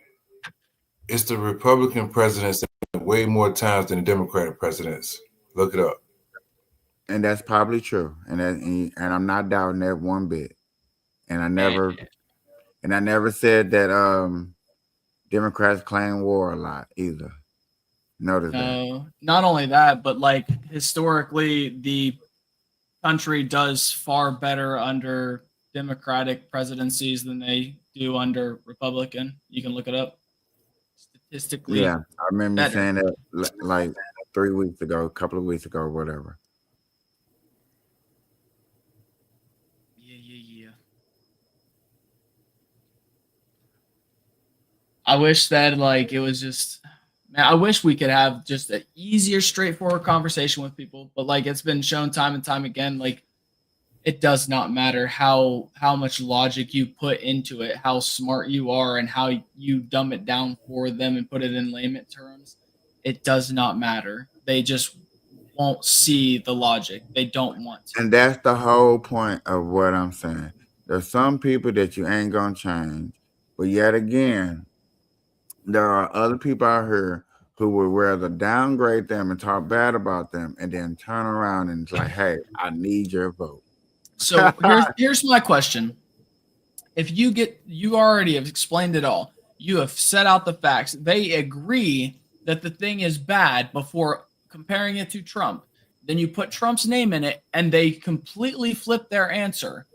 S12: it's the Republican presidents that way more times than the Democratic presidents. Look it up.
S1: And that's probably true. And I'm not doubting that one bit. And I never said that Democrats claim war a lot either. Notice that.
S2: No, not only that, but like historically, the country does far better under Democratic presidencies than they do under Republican. You can look it up. Statistically,
S1: Yeah, I remember you
S2: better.
S1: saying that like 3 weeks ago, a couple of weeks ago, whatever.
S2: Yeah. I wish that like it was just man, I wish we could have just an easier, straightforward conversation with people. But like it's been shown time and time again, like it does not matter how much logic you put into it, how smart you are, and how you dumb it down for them and put it in layman terms. It does not matter. They just won't see the logic. They don't want to.
S1: And that's the whole point of what I'm saying. There's some people that you ain't gonna change, but yet again, there are other people out here who would rather downgrade them and talk bad about them and then turn around and like, hey, I need your vote.
S2: So here's my question. If you already have explained it all. You have set out the facts. They agree that the thing is bad before comparing it to Trump. Then you put Trump's name in it and they completely flip their answer.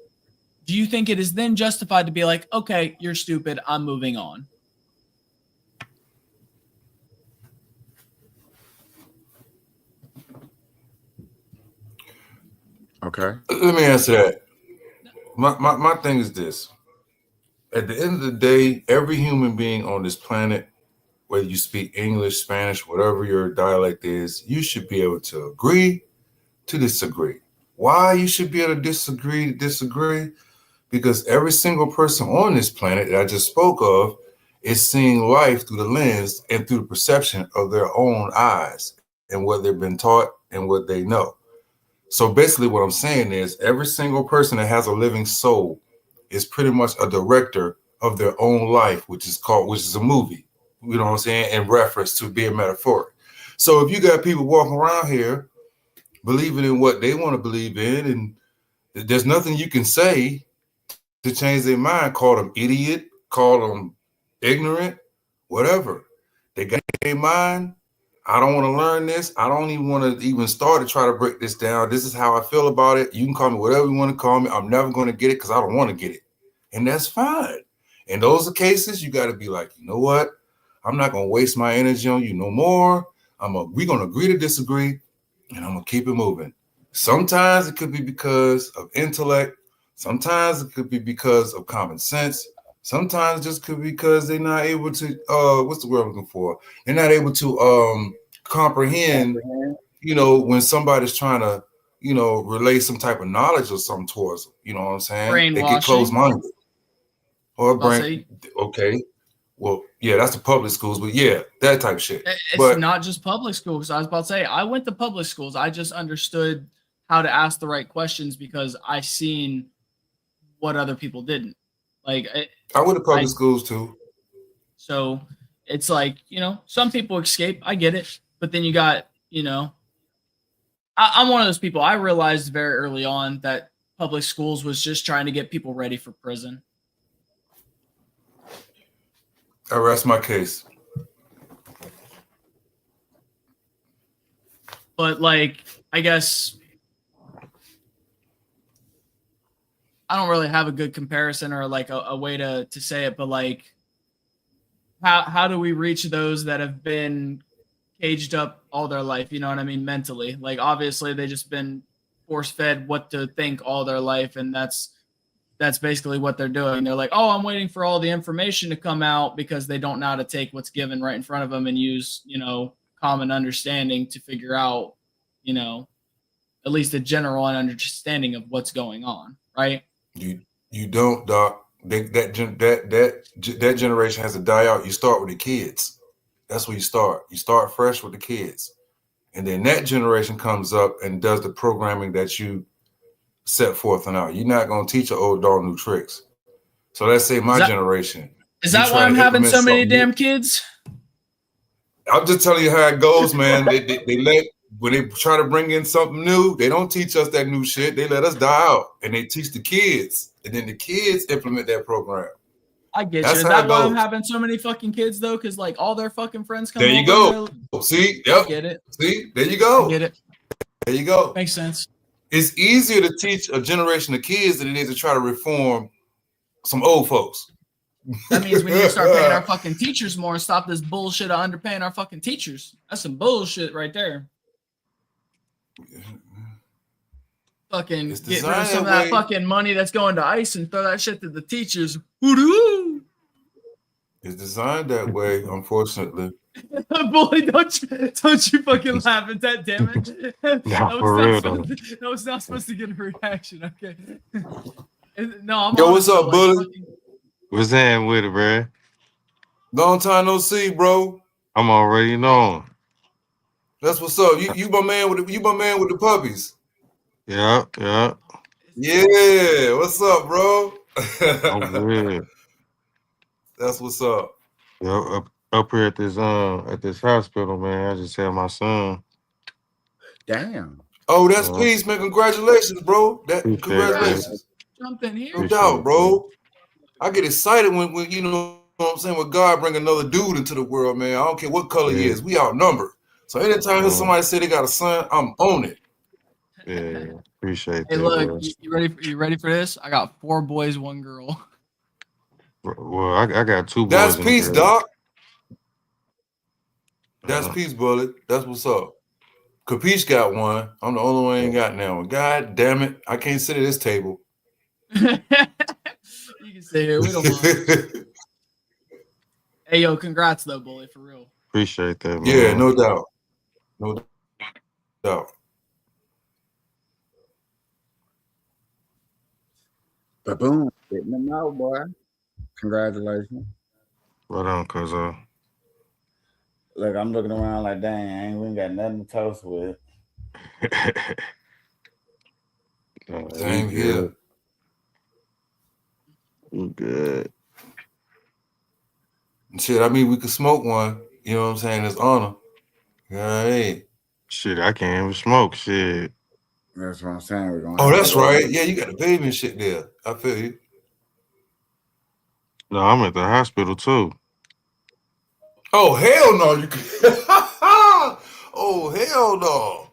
S2: Do you think it is then justified to be like, okay, you're stupid, I'm moving on?
S1: Okay.
S12: Let me answer that. My thing is this. At the end of the day, every human being on this planet, whether you speak English, Spanish, whatever your dialect is, you should be able to agree to disagree. Why you should be able to disagree? Because every single person on this planet that I just spoke of is seeing life through the lens and through the perception of their own eyes and what they've been taught and what they know. So basically what I'm saying is every single person that has a living soul is pretty much a director of their own life, which is a movie, you know what I'm saying, in reference to being metaphoric. So if you got people walking around here believing in what they want to believe in, and there's nothing you can say to change their mind, call them idiot, call them ignorant, whatever. They got their mind. I don't want to learn this. I don't even want to even start to try to break this down. This is how I feel about it. You can call me whatever you want to call me. I'm never going to get it because I don't want to get it. And that's fine. In those cases, you got to be like, you know what? I'm not going to waste my energy on you no more. We're going to agree to disagree, and I'm going to keep it moving. Sometimes it could be because of intellect. Sometimes it could be because of common sense. Sometimes it just could be because they're not able to, what's the word I'm looking for? They're not able to comprehend, when somebody's trying to, relay some type of knowledge or something towards them. You know what I'm saying? They get closed-minded. Or okay. Well, yeah, that's the public schools, but yeah, that type of shit.
S2: It's not just public schools. I was about to say, I went to public schools. I just understood how to ask the right questions because I seen what other people didn't. Like
S12: I went to public schools too.
S2: So it's like, some people escape. I get it. But then you got, I'm one of those people. I realized very early on that public schools was just trying to get people ready for prison.
S12: I rest my case.
S2: But like, I guess I don't really have a good comparison or like a way to say it, but like, how do we reach those that have been caged up all their life? You know what I mean? Mentally, like obviously they just been force fed what to think all their life. And that's basically what they're doing. They're like, oh, I'm waiting for all the information to come out because they don't know how to take what's given right in front of them and use, common understanding to figure out, at least a general understanding of what's going on. Right.
S12: You don't, Doc. That generation has to die out. You start with the kids. That's where you start. You start fresh with the kids. And then that generation comes up and does the programming that you set forth and out. You're not going to teach an old dog new tricks. So let's say my generation.
S2: Is that why I'm having so many damn kids?
S12: I'm just telling you how it goes, man. When they try to bring in something new, they don't teach us that new shit. They let us die out and they teach the kids. And then the kids implement that program.
S2: I get you. Is that why I'm having so many fucking kids though? Because like all their fucking friends come over.
S12: There you go. See? Yep.
S2: Get it.
S12: See? There you go.
S2: Get it.
S12: There you go.
S2: Makes sense.
S12: It's easier to teach a generation of kids than it is to try to reform some old folks.
S2: That means we need to start paying our fucking teachers more and stop this bullshit of underpaying our fucking teachers. That's some bullshit right there. Fucking get rid of some of that fucking money that's going to ICE and throw that shit to the teachers. Woo-doo!
S12: It's designed that way, unfortunately.
S2: Boy, don't you fucking laugh at that, damn it. That was not supposed to get a reaction, okay? No, I'm
S12: Yo, what's up, Bully?
S14: What's that with it, bro?
S12: Long time no see, bro.
S14: I'm already knowing.
S12: That's what's up. You my man with the puppies.
S14: Yeah.
S12: Yeah, what's up, bro?
S14: I'm good.
S12: That's what's up.
S14: Yeah, Up here at this hospital, man. I just had my son.
S1: Damn.
S12: Oh, that's peace, man. Congratulations, bro.
S14: Appreciate
S12: Congratulations.
S2: Jump in here.
S12: No doubt, bro. I get excited when you know what I'm saying, when God bring another dude into the world, man. I don't care what color he is. We outnumbered. So anytime somebody say they got a son, I'm on it.
S14: Yeah, appreciate
S2: Hey,
S14: that.
S2: look,
S14: Bro.
S2: you ready for this? I got 4 boys, 1 girl.
S14: Well, I got 2 boys.
S12: That's
S14: and
S12: peace,
S14: a girl.
S12: Doc. That's peace, Bullet. That's what's up. Kapeash got 1. I'm the only one who ain't got now. God damn it. I can't sit at this table.
S2: You can sit here. We don't mind. Hey, yo, congrats, though, bully, for real.
S14: Appreciate that, man.
S12: Yeah, no doubt. No doubt.
S1: Ba-boom. Hitting them out, boy. Congratulations.
S14: Right on, cuz
S1: Look, I'm looking around like, dang, we ain't got nothing to toast with.
S12: Same here.
S14: We good.
S12: Shit, I mean, we could smoke one. You know what I'm saying? It's honor. Hey.
S14: Shit, I can't even smoke. Shit.
S1: That's what I'm saying. We're gonna.
S12: Oh, that's right. Yeah, you got the baby and shit there. I feel you.
S14: No, I'm at the hospital too.
S12: Oh, hell no. You oh, hell no.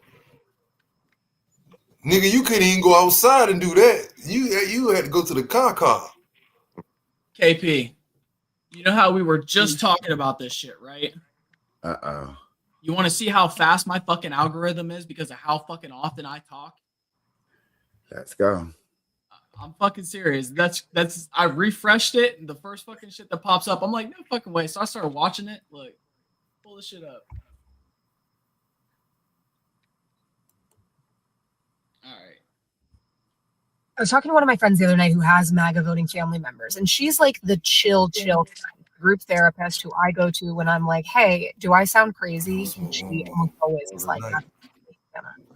S12: Nigga, you couldn't even go outside and do that. You had to go to the car.
S2: KP, you know how we were just talking about this shit, right?
S1: Uh-oh.
S2: You want to see how fast my fucking algorithm is because of how fucking often I talk?
S1: Let's go.
S2: I'm fucking serious. That's I refreshed it, and the first fucking shit that pops up, I'm like, no fucking way. So I started watching it. Look, pull this shit up. All right.
S15: I was talking to one of my friends the other night who has MAGA voting family members, and she's like the chill group therapist who I go to when I'm like, hey, do I sound crazy? And she almost always is like,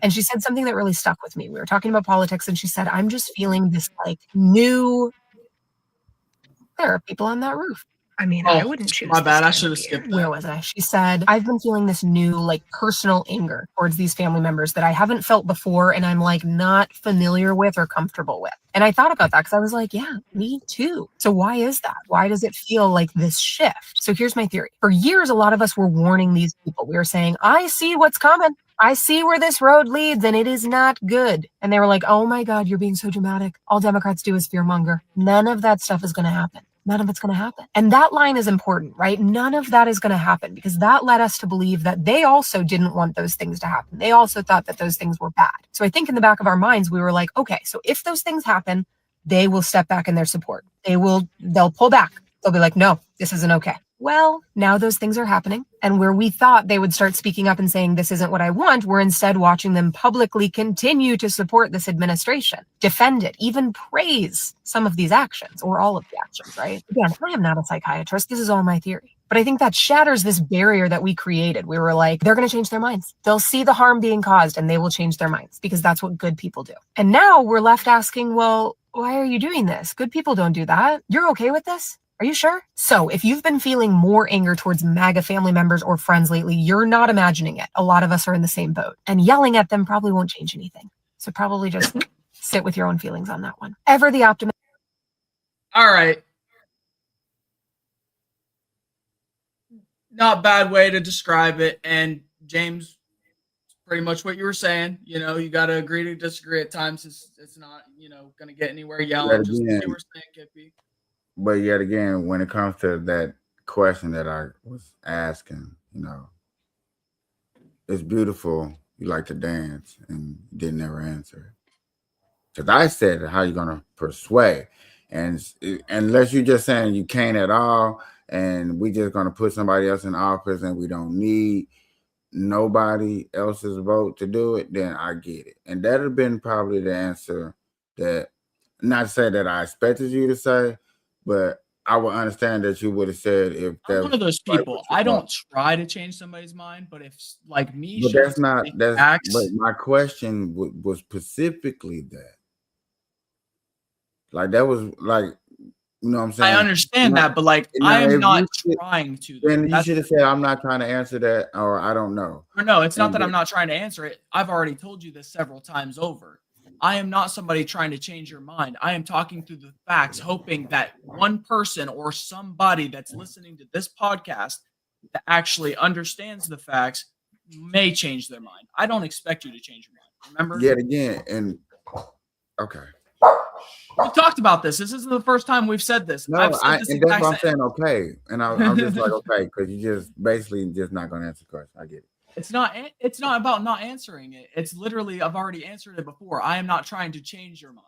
S15: and she said something that really stuck with me. We were talking about politics, and she said, I'm just feeling this like new, there are people on that roof. I mean, I wouldn't choose.
S2: My bad. I should have skipped that.
S15: Where was I? She said, I've been feeling this new, like, personal anger towards these family members that I haven't felt before and I'm, like, not familiar with or comfortable with. And I thought about that because I was like, yeah, me too. So why is that? Why does it feel like this shift? So here's my theory. For years, a lot of us were warning these people. We were saying, I see what's coming. I see where this road leads and it is not good. And they were like, oh my God, you're being so dramatic. All Democrats do is fearmonger. None of that stuff is going to happen. None of it's going to happen. And that line is important, right? None of that is going to happen because that led us to believe that they also didn't want those things to happen. They also thought that those things were bad. So I think in the back of our minds, we were like, okay, so if those things happen, they will step back in their support. They'll pull back. They'll be like, no, this isn't okay. Well, now those things are happening. And where we thought they would start speaking up and saying, this isn't what I want, we're instead watching them publicly continue to support this administration, defend it, even praise some of these actions or all of the actions, right? Again, I am not a psychiatrist. This is all my theory. But I think that shatters this barrier that we created. We were like, they're going to change their minds. They'll see the harm being caused and they will change their minds because that's what good people do. And now we're left asking, well, why are you doing this? Good people don't do that. You're okay with this? Are you sure? So if you've been feeling more anger towards MAGA family members or friends lately, you're not imagining it. A lot of us are in the same boat. And yelling at them probably won't change anything. So probably just sit with your own feelings on that one. Ever the optimist.
S2: All right. Not bad way to describe it. And James, pretty much what you were saying. You know, you got to agree to disagree at times. It's not, going to get anywhere yelling. Just what you were saying, Kippy.
S1: But yet again, when it comes to that question that I was asking, it's beautiful. You like to dance and you didn't ever answer. Because I said, how you going to persuade? And unless you're just saying you can't at all, and we just going to put somebody else in office and we don't need nobody else's vote to do it, then I get it. And that would have been probably the answer that, not to say that I expected you to say, but I would understand that you would have said if that
S2: I'm one of those people. I don't try to change somebody's mind, but if like me,
S1: but that's not but my question was specifically that. Like that was like You know what I'm saying?
S2: I understand that, but like
S1: Now,
S2: I am
S1: if
S2: not
S1: you
S2: trying to.
S1: then you
S2: That's
S1: should have said, I'm not trying to answer that, or I don't know.
S2: or no, it's not
S1: And
S2: that I'm not trying to answer it. I've already told you this several times over. I am not somebody trying to change your mind. I am talking through the facts, hoping that one person or somebody that's listening to this podcast that actually understands the facts may change their mind. I don't expect you to change your mind. Remember?
S1: yet again, and okay.
S2: We talked about this. This isn't the first time we've said this. I've
S1: No,
S2: said this
S1: and that's
S2: exact
S1: what I'm
S2: same.
S1: saying. Okay, and I'm just like, okay, because you just basically just not gonna answer the question. I get it.
S2: It's not about not answering it. It's literally I've already answered it before. I am not trying to change your mind.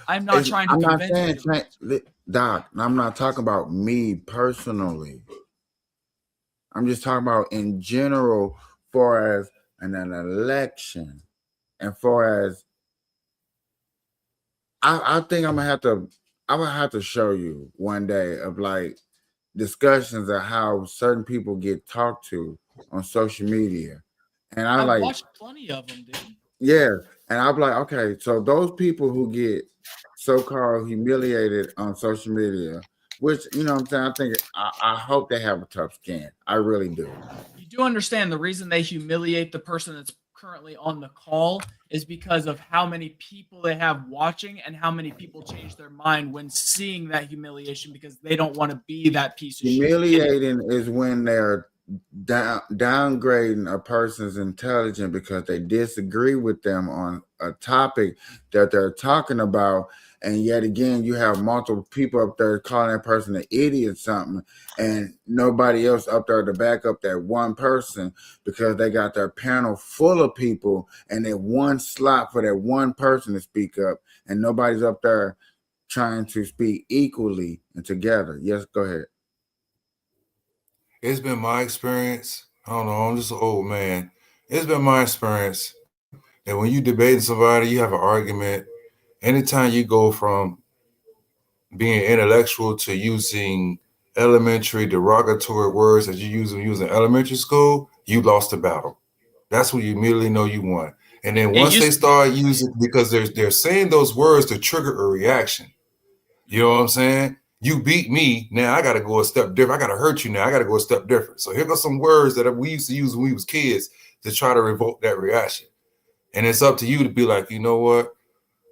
S2: I'm not trying to
S1: I'm not
S2: convince
S1: saying,
S2: you.
S1: Doc. I'm not talking about me personally. I'm just talking about in general, for as an election, and for as I think I'm gonna have to show you one day of like discussions of how certain people get talked to on social media, and I'm
S2: I've
S1: like,
S2: watched plenty of them, dude.
S1: yeah, and I'm like, okay, so those people who get so-called humiliated on social media, which you know what I'm saying, I think I hope they have a tough skin. I really do.
S2: You do understand the reason they humiliate the person that's currently on the call is because of how many people they have watching and how many people change their mind when seeing that humiliation because they don't want to be that piece of shit.
S1: Humiliating is when they're downgrading a person's intelligence because they disagree with them on a topic that they're talking about, and yet again you have multiple people up there calling that person an idiot or something, and nobody else up there to back up that one person because they got their panel full of people and then one slot for that one person to speak up, and nobody's up there trying to speak equally and together. Yes, go ahead.
S12: It's been my experience. I don't know. I'm just an old man. It's been my experience that when you debating somebody, you have an argument. Anytime you go from being intellectual to using elementary derogatory words that you use when you was in elementary school, you lost the battle. That's when you immediately know you won. And then once they start using, because they're saying those words to trigger a reaction. You know what I'm saying? You beat me. Now I got to go a step different. I got to hurt you now. I got to go a step different. So here go some words that we used to use when we was kids to try to revoke that reaction. And it's up to you to be like, you know what?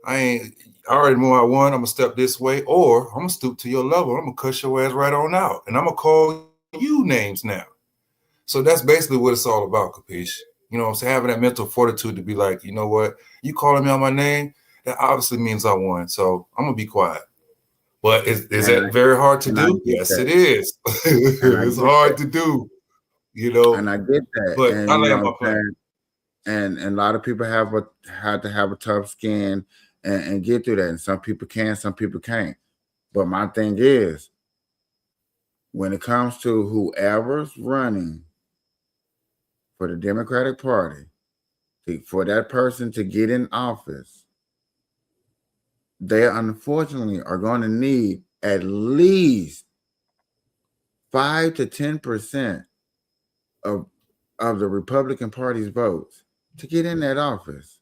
S12: I already know I won. I'm going to step this way, or I'm going to stoop to your level. I'm going to cuss your ass right on out. And I'm going to call you names now. So that's basically what it's all about, Kapeash. You know what I'm saying? Having that mental fortitude to be like, you know what? You calling me on my name, that obviously means I won. So I'm going to be quiet. But is that very hard to do? Yes, it is. It's hard to do, you know.
S1: And I get that.
S12: But
S1: And
S12: I
S1: you know
S12: land my
S1: what I'm saying? And a lot of people had to have a tough skin and get through that. And some people can, some people can't. But my thing is, when it comes to whoever's running for the Democratic Party, for that person to get in office, they unfortunately are going to need at least 5 to 10% of the Republican Party's votes to get in that office.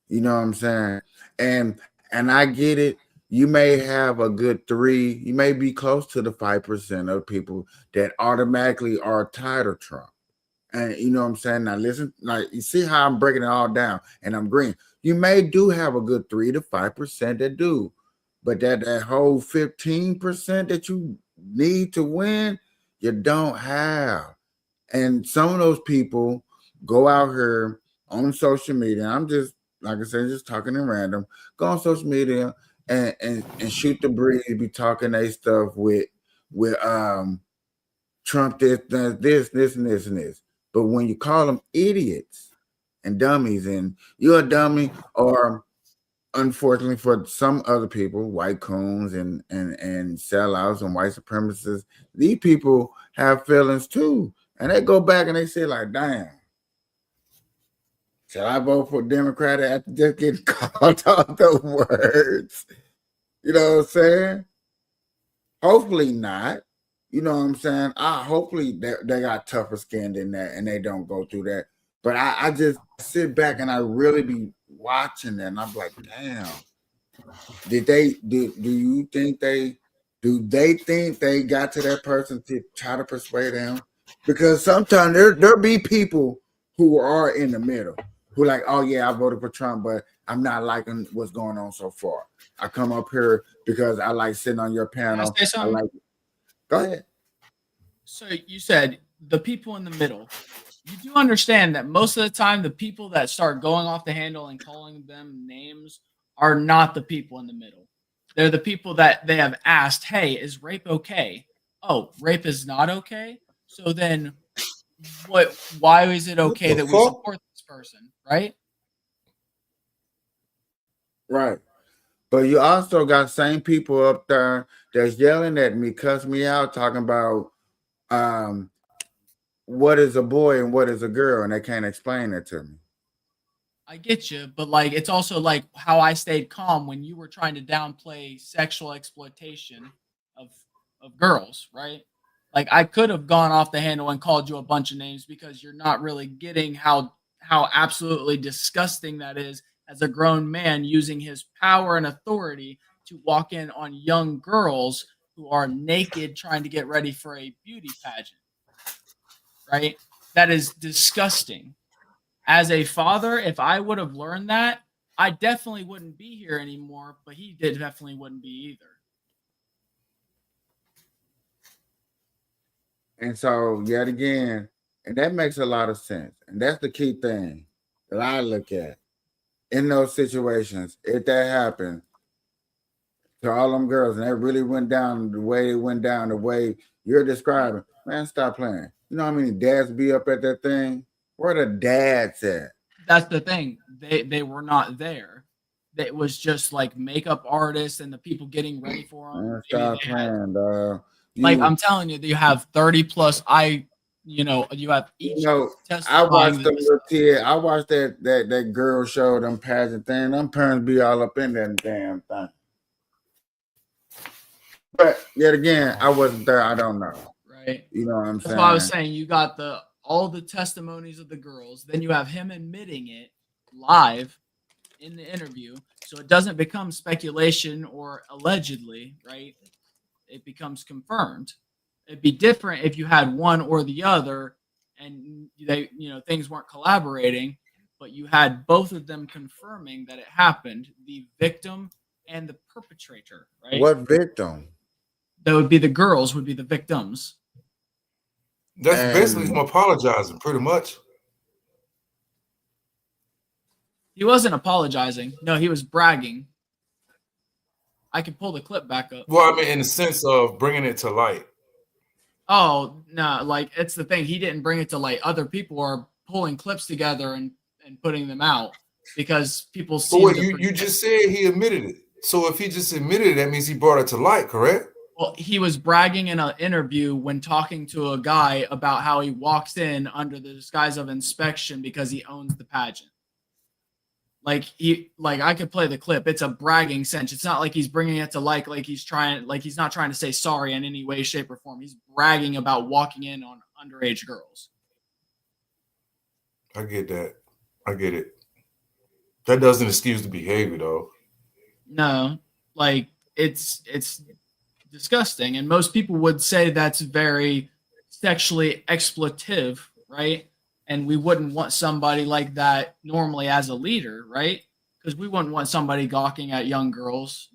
S1: You know what I'm saying? And I get it. You may have a good 3, you may be close to the 5% of people that automatically are tired of Trump. And you know what I'm saying? Now listen, like you see how I'm breaking it all down and I'm green. You may do have a good 3 to 5% that do, but that whole 15% that you need to win, you don't have. And some of those people go out here on social media. I'm just, like I said, just talking in random. Go on social media and shoot the breeze, be talking they stuff with Trump this, and this. But when you call them idiots and dummies, and you're a dummy, or unfortunately for some other people, white coons and sellouts and white supremacists, these people have feelings too. And they go back and they say, like, damn, shall I vote for Democrat after just getting called out the words? You know what I'm saying? Hopefully not. You know what I'm saying? Hopefully they got tougher skin than that and they don't go through that. But I just sit back and I really be watching that and I'm like, damn. do you think they think they got to that person to try to persuade them? Because sometimes there'll be people who are in the middle who like, oh yeah, I voted for Trump, but I'm not liking what's going on so far. I come up here because I like sitting on your panel.
S2: Can I say something?
S1: like Go ahead.
S2: So you said the people in the middle. You do understand that most of the time the people that start going off the handle and calling them names are not the people in the middle. They're the people that they have asked, "Hey, is rape okay?" Oh, rape is not okay. So then why is it okay that we support this person, right?
S1: Right. But you also got same people up there that's yelling at me, cuss me out, talking about what is a boy and what is a girl, and they can't explain it to me.
S2: I get you, but like it's also like how I stayed calm when you were trying to downplay sexual exploitation of girls, right? Like I could have gone off the handle and called you a bunch of names because you're not really getting how absolutely disgusting that is as a grown man using his power and authority to walk in on young girls who are naked trying to get ready for a beauty pageant, right? That is disgusting. As a father, if I would have learned that, I definitely wouldn't be here anymore, but he definitely wouldn't be either.
S1: And so, yet again, and that makes a lot of sense. And that's the key thing that I look at in those situations. If that happened to all them girls and that really went down the way it went down, the way you're describing, man, stop playing. You know how many dads be up at that thing? Where the dads at?
S2: That's the thing. They were not there. It was just like makeup artists and the people getting ready for them.
S1: Man, stop playing, dog.
S2: Like I'm telling you, you have 30 plus. You have each.
S1: I watched the little kid. I watched that girl show, them pageant thing. Them parents be all up in that damn thing. But yet again, I wasn't there. I don't know.
S2: Right.
S1: You know what I'm
S2: That's
S1: saying?
S2: why I was saying you got all the testimonies of the girls. Then you have him admitting it live in the interview, so it doesn't become speculation or allegedly, right? It becomes confirmed. It'd be different if you had one or the other and things weren't collaborating, but you had both of them confirming that it happened, the victim and the perpetrator, right?
S1: What victim?
S2: That would be the girls, would be the victims.
S12: That's basically him apologizing, pretty much.
S2: He wasn't apologizing. No, he was bragging. I can pull the clip back up.
S12: Well, I mean, in the sense of bringing it to light.
S2: Oh, no, like it's the thing. He didn't bring it to light. Other people are pulling clips together and putting them out because people see.
S12: But you just said he admitted it. So if he just admitted it, that means he brought it to light, correct?
S2: Well, he was bragging in an interview when talking to a guy about how he walks in under the disguise of inspection because he owns the pageant. Like I could play the clip. It's a bragging sense. It's not like he's bringing it to light, like he's not trying to say sorry in any way, shape, or form. He's bragging about walking in on underage girls.
S12: I get that. I get it. That doesn't excuse the behavior, though.
S2: No, like it's disgusting, and most people would say that's very sexually exploitive, right? And we wouldn't want somebody like that normally as a leader, right? Because we wouldn't want somebody gawking at young girls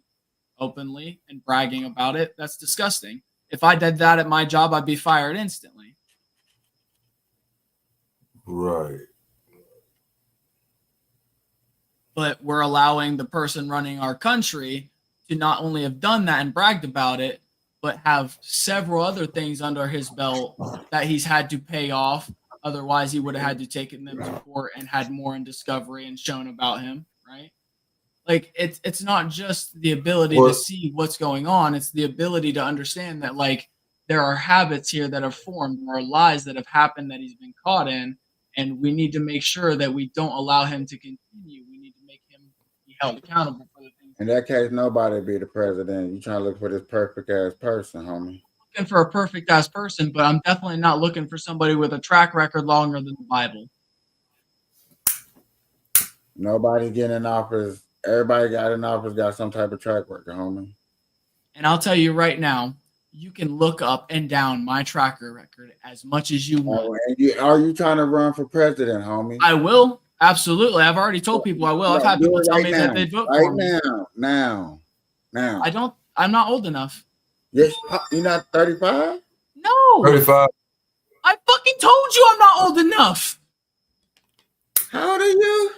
S2: openly and bragging about it. That's disgusting. If I did that at my job, I'd be fired instantly.
S12: Right.
S2: But we're allowing the person running our country to not only have done that and bragged about it, but have several other things under his belt that he's had to pay off. Otherwise, he would have had to take them to court and had more in discovery and shown about him, right? Like it's not just the ability to see what's going on; it's the ability to understand that like there are habits here that have formed, there are lies that have happened that he's been caught in, and we need to make sure that we don't allow him to continue. We need to make him be held accountable for the things.
S1: In that case, nobody be the president. You trying to look for this perfect ass person, homie.
S2: Looking for a perfect ass person, but I'm definitely not looking for somebody with a track record longer than the Bible.
S1: Nobody getting in office Everybody got in office got some type of track record, homie.
S2: And I'll tell you right now, you can look up and down my tracker record as much as you want.
S1: Are you trying to run for president, homie?
S2: I will. Absolutely. I've already told people I will. I've had people tell me that they'd vote for me.
S1: Now.
S2: I'm not old enough.
S1: Yes, you're not 35?
S2: No.
S12: 35.
S2: I fucking told you I'm not old enough.
S1: How old are you?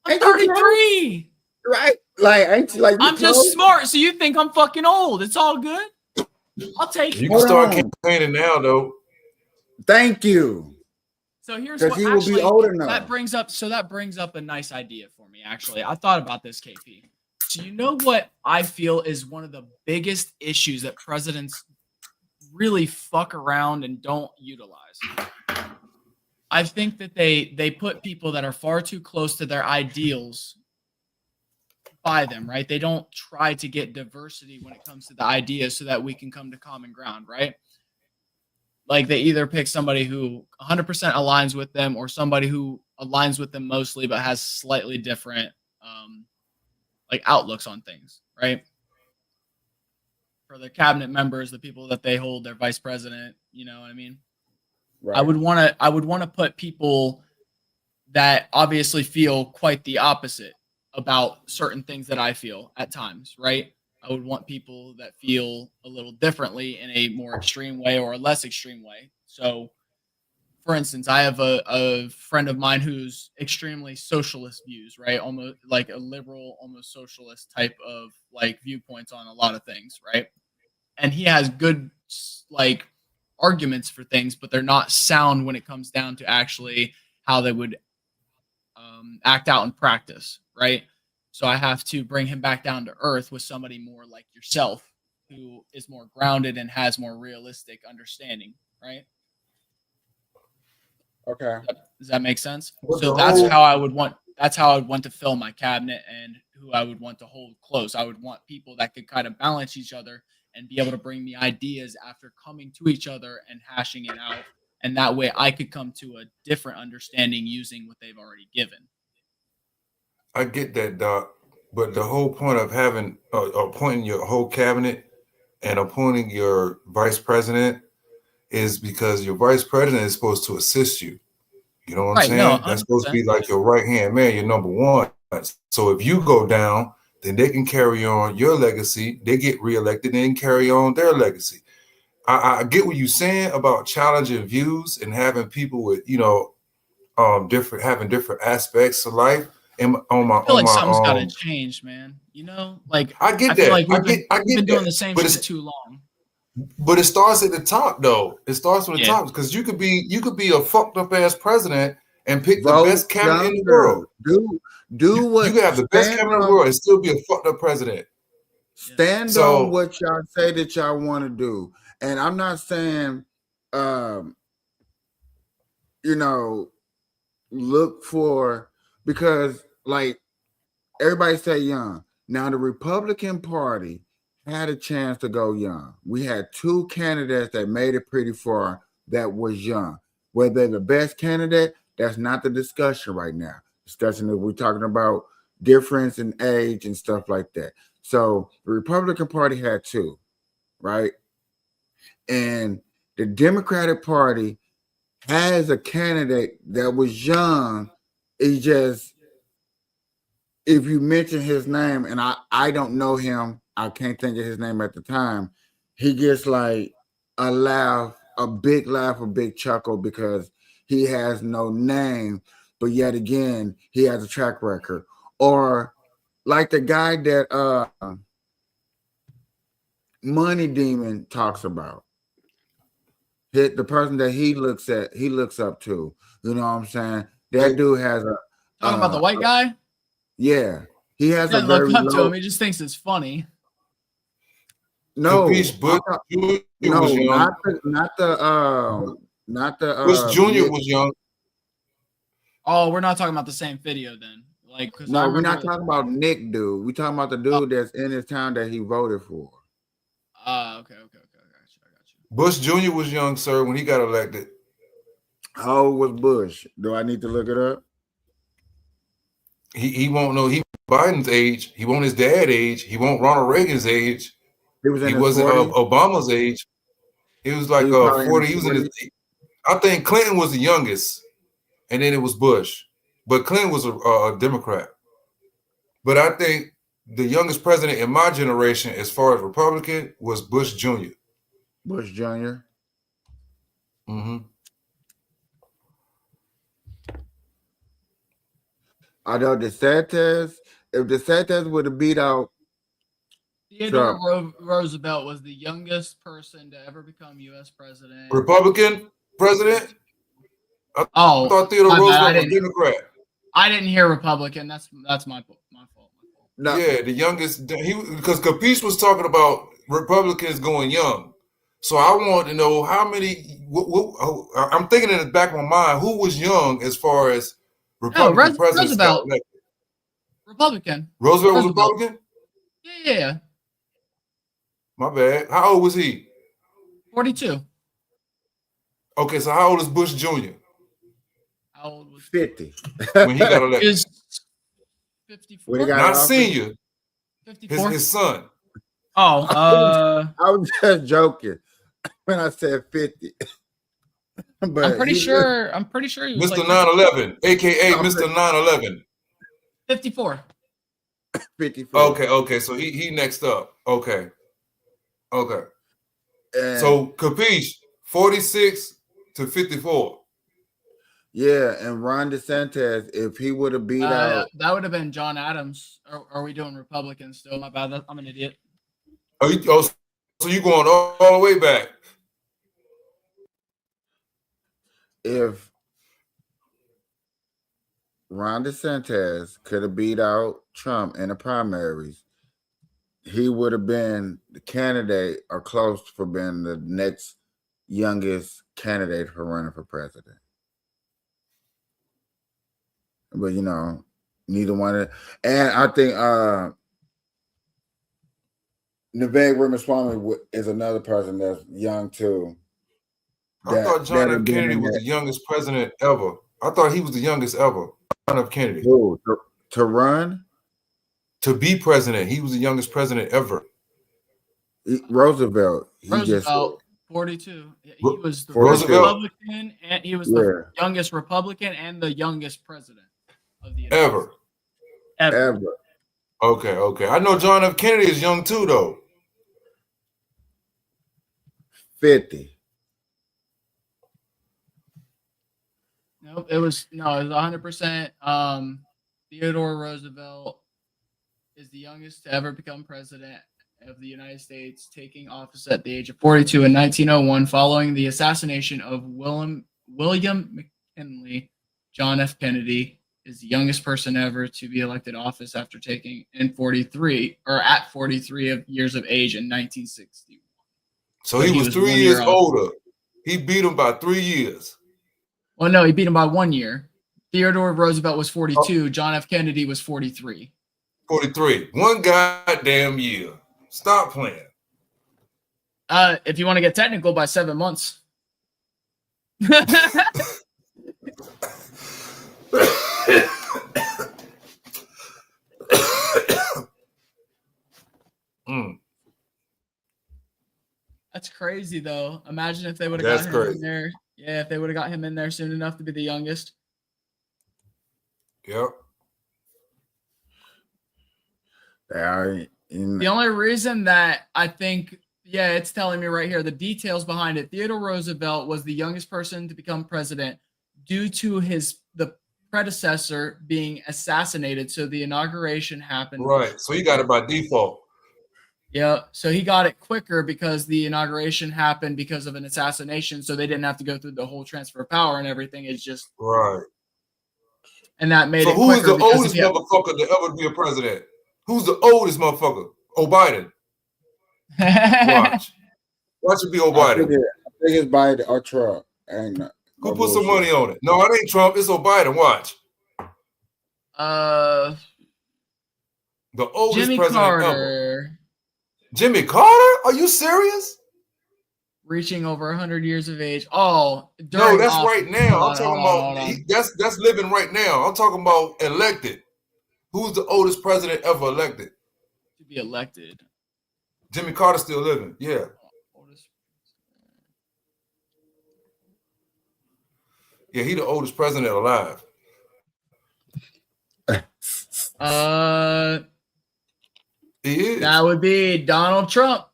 S2: I'm 33.
S1: Right? Like, ain't you like
S2: I'm just smart, so you think I'm fucking old. It's all good. I'll take it.
S12: You can start campaigning now, though.
S1: Thank you.
S2: So here's what
S1: he will be old enough.
S2: That brings up a nice idea for me, actually. I thought about this, KP. So you know what I feel is one of the biggest issues that presidents really fuck around and don't utilize. I think that they put people that are far too close to their ideals by them, right? They don't try to get diversity when it comes to the ideas so that we can come to common ground, right? Like they either pick somebody who 100% aligns with them or somebody who aligns with them mostly but has slightly different like outlooks on things, right? For their cabinet members, the people that they hold, their vice president, you know what I mean? Right. I would want to put people that obviously feel quite the opposite about certain things that I feel at times, right? I would want people that feel a little differently in a more extreme way or a less extreme way. So, for instance, I have a friend of mine who's extremely socialist views, right? Almost like a liberal, almost socialist type of like viewpoints on a lot of things, right? And he has good like arguments for things, but they're not sound when it comes down to actually how they would act out in practice, right? So I have to bring him back down to earth with somebody more like yourself who is more grounded and has more realistic understanding, right?
S1: Okay.
S2: Does that make sense? So that's how I would want to fill my cabinet and who I would want to hold close. I would want people that could kind of balance each other and be able to bring me ideas after coming to each other and hashing it out. And that way I could come to a different understanding using what they've already given.
S12: I get that, Doc. But the whole point of having appointing your whole cabinet and appointing your vice president is because your vice president is supposed to assist you. You know what I'm saying?
S2: No,
S12: that's supposed to be like your right-hand man, your number one. So if you go down, then they can carry on your legacy. They get reelected and carry on their legacy. I get what you're saying about challenging views and having people with, having different aspects of life. And
S2: I feel like something's got to change, man. You know, like
S12: I get
S2: feel
S12: that.
S2: like we've been doing the same shit for too long.
S12: But it starts at the top, though. It starts from the top because you could be a fucked up ass president and pick the best cabinet in the world.
S1: Do what
S12: you can have the best cabinet in the world and still be a fucked up president.
S1: Stand on what y'all say that y'all want to do. And I'm not saying look for, because like everybody say young. Now the Republican Party had a chance to go young. We had two candidates that made it pretty far that was young. Whether they're the best candidate, that's not the discussion right now. Discussion that we're talking about difference in age and stuff like that. So the Republican Party had two, right? And the Democratic Party has a candidate that was young. It's just, if you mention his name, and I don't know him, I can't think of his name at the time, he gets like a laugh, a big chuckle because he has no name, but yet again, he has a track record. Or like the guy that Money Demon talks about. The person that he looks up to. You know what I'm saying? That dude has a
S2: talking about the white guy?
S1: Yeah. He has a
S2: very look up to him. He just thinks it's funny.
S1: No,
S12: Bush Jr. was young.
S1: Bush
S12: Jr. was young.
S2: Oh, we're not talking about the same video then. Like,
S1: no, we're not talking about Nick, dude. We're talking about the dude that's in his town that he voted for.
S2: Okay. I got you.
S12: Bush Jr. was young, sir, when he got elected.
S1: How old was Bush? Do I need to look it up?
S12: He won't know. He Biden's age. He won't his dad's age. He won't Ronald Reagan's age.
S1: He was in
S12: He
S1: his
S12: wasn't
S1: 40s.
S12: Obama's age. He was like
S1: He was probably in
S12: 40.
S1: his
S12: He was in his.
S1: 40s.
S12: I think Clinton was the youngest, and then it was Bush. But Clinton was a Democrat. But I think the youngest president in my generation, as far as Republican, was Bush Jr.
S1: Bush Jr.
S12: Mm-hmm.
S1: Although DeSantis, if DeSantis would have beat out
S2: Theodore Roosevelt was the youngest person to ever become U.S. president.
S12: Republican president? I thought Theodore Roosevelt was Democrat.
S2: I didn't hear Republican. That's my fault.
S1: No.
S12: Yeah, the youngest. Because Kapeash was talking about Republicans going young. So I wanted to know how many. I'm thinking in the back of my mind, who was young as far as Republican presidents got elected?
S2: Republican.
S12: Roosevelt was Republican?
S2: Yeah.
S12: My bad. How old was he?
S2: 42.
S12: Okay, so how old is Bush Jr.?
S2: How old was
S1: 50
S12: when he got elected?
S2: He was 54.
S12: Not senior.
S2: 54.
S12: His son.
S2: Oh,
S1: I was just joking when I said 50. But
S2: I'm pretty sure he was
S12: Mr.
S2: like
S12: 9/11, aka Mr. 9/11.
S2: 54.
S1: 54.
S12: Okay. So he next up. Okay.
S1: And
S12: So Kapeash, 46 to 54.
S1: Yeah, and Ron DeSantis, if he would have beat out,
S2: that would have been John Adams. Or are we doing Republicans still? My bad. I'm an idiot.
S12: So you going all the way back?
S1: if Ron DeSantis could have beat out Trump in the primaries, he would have been the candidate or close for being the next youngest candidate for running for president. But neither one of them. And I think Vivek Ramaswamy is another person that's young too.
S12: I thought John F. Kennedy was the youngest president ever. I thought he was the youngest ever. John F. Kennedy.
S1: Who, to run?
S12: To be president. He was the youngest president ever.
S1: Roosevelt.
S2: Roosevelt, 42. He was the Republican, and he was the youngest Republican and the youngest president of the United States.
S1: Ever.
S12: Okay. I know John F. Kennedy is young too, though.
S1: 50.
S2: Nope, it was 100%. Theodore Roosevelt is the youngest to ever become president of the United States, taking office at the age of 42 in 1901, following the assassination of William McKinley. John F. Kennedy is the youngest person ever to be elected office after taking at 43 years of age in 1961.
S12: So he was 3 years older. He beat him by 3 years.
S2: Well, no, he beat him by 1 year. Theodore Roosevelt was 42. John F. Kennedy was 43.
S12: 43. 1 goddamn year. Stop playing.
S2: If you want to get technical, by 7 months. That's crazy, though. Imagine if they would have got him in there. Yeah, if they would have got him in there soon enough to be the youngest.
S12: Yep.
S2: The only reason that I think, it's telling me right here, the details behind it. Theodore Roosevelt was the youngest person to become president due to the predecessor being assassinated. So the inauguration happened.
S12: Right. So he got it by default.
S2: Yeah. So he got it quicker because the inauguration happened because of an assassination. So they didn't have to go through the whole transfer of power and everything. It's just
S12: right.
S2: And that made it
S12: quicker. So who is the oldest
S2: motherfucker
S12: to ever be a president? Who's the oldest motherfucker? Biden. Watch it be Biden.
S1: I think it's Biden or Trump.
S12: Who put some money on it? No, it ain't Trump. It's Biden. Watch. The oldest
S2: Jimmy
S12: president
S2: Carter.
S12: ever. Jimmy Carter? Are you serious?
S2: Reaching over 100 years of age. Oh,
S12: no, that's right now. I'm talking about that's living right now. I'm talking about elected. Who's the oldest president ever elected?
S2: To be elected.
S12: Jimmy Carter still living. Yeah. Yeah, he the oldest president alive. He is.
S2: That would be Donald Trump.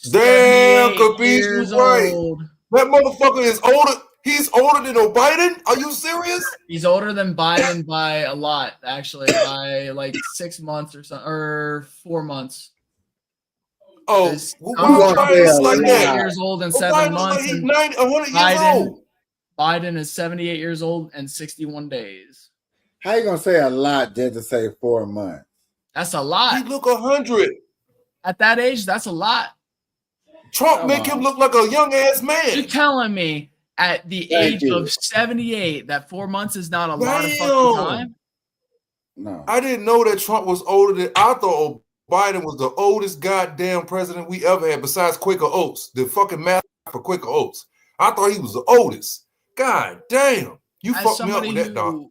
S12: Damn, Kapeash,
S2: years
S12: you right.
S2: old.
S12: That motherfucker is older. He's older than Biden? Are you serious?
S2: He's older than Biden by a lot, actually, by like 6 months or something, or 4 months.
S12: Oh,
S2: Biden's
S12: like
S2: 78
S12: that.
S2: years old and 7 months.
S12: Like he's
S2: And
S12: 100 years old.
S2: Biden is 78 years old and 61 days.
S1: How you gonna say a lot just to say 4 months?
S2: That's a lot.
S12: He look 100.
S2: At that age, that's a lot.
S12: Trump make him look like a young ass man.
S2: You're telling me at the age of 78 that 4 months is not a lot of fucking time?
S1: No.
S12: I didn't know that Trump was older than I thought Biden was the oldest goddamn president we ever had besides Quaker Oats, the fucking math for Quaker Oats. I thought he was the oldest. God damn. You fucked me up with that, dog.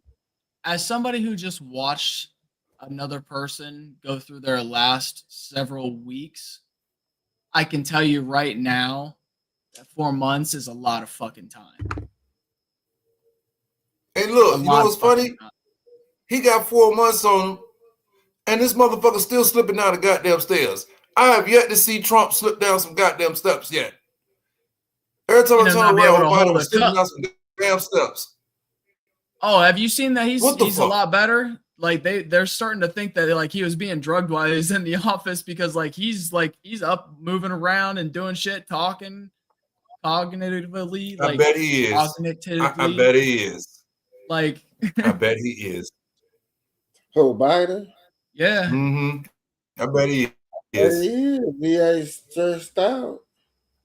S2: As somebody who just watched another person go through their last several weeks, I can tell you right now that 4 months is a lot of fucking time.
S12: And look, you know what's funny? He got 4 months on him, and this motherfucker still slipping down the goddamn stairs. I have yet to see Trump slip down some goddamn steps yet. Every time I turn around, Biden was slipping down some damn steps.
S2: Oh, have you seen that he's a lot better? Like they're starting to think that like he was being drugged while he was in the office because he's up moving around and doing shit, talking cognitively.
S12: I bet he is. I bet he is.
S2: Like
S12: I bet he is.
S1: Who, Biden?
S2: Yeah.
S12: Mm-hmm. I bet he is.
S1: He ain't stressed out.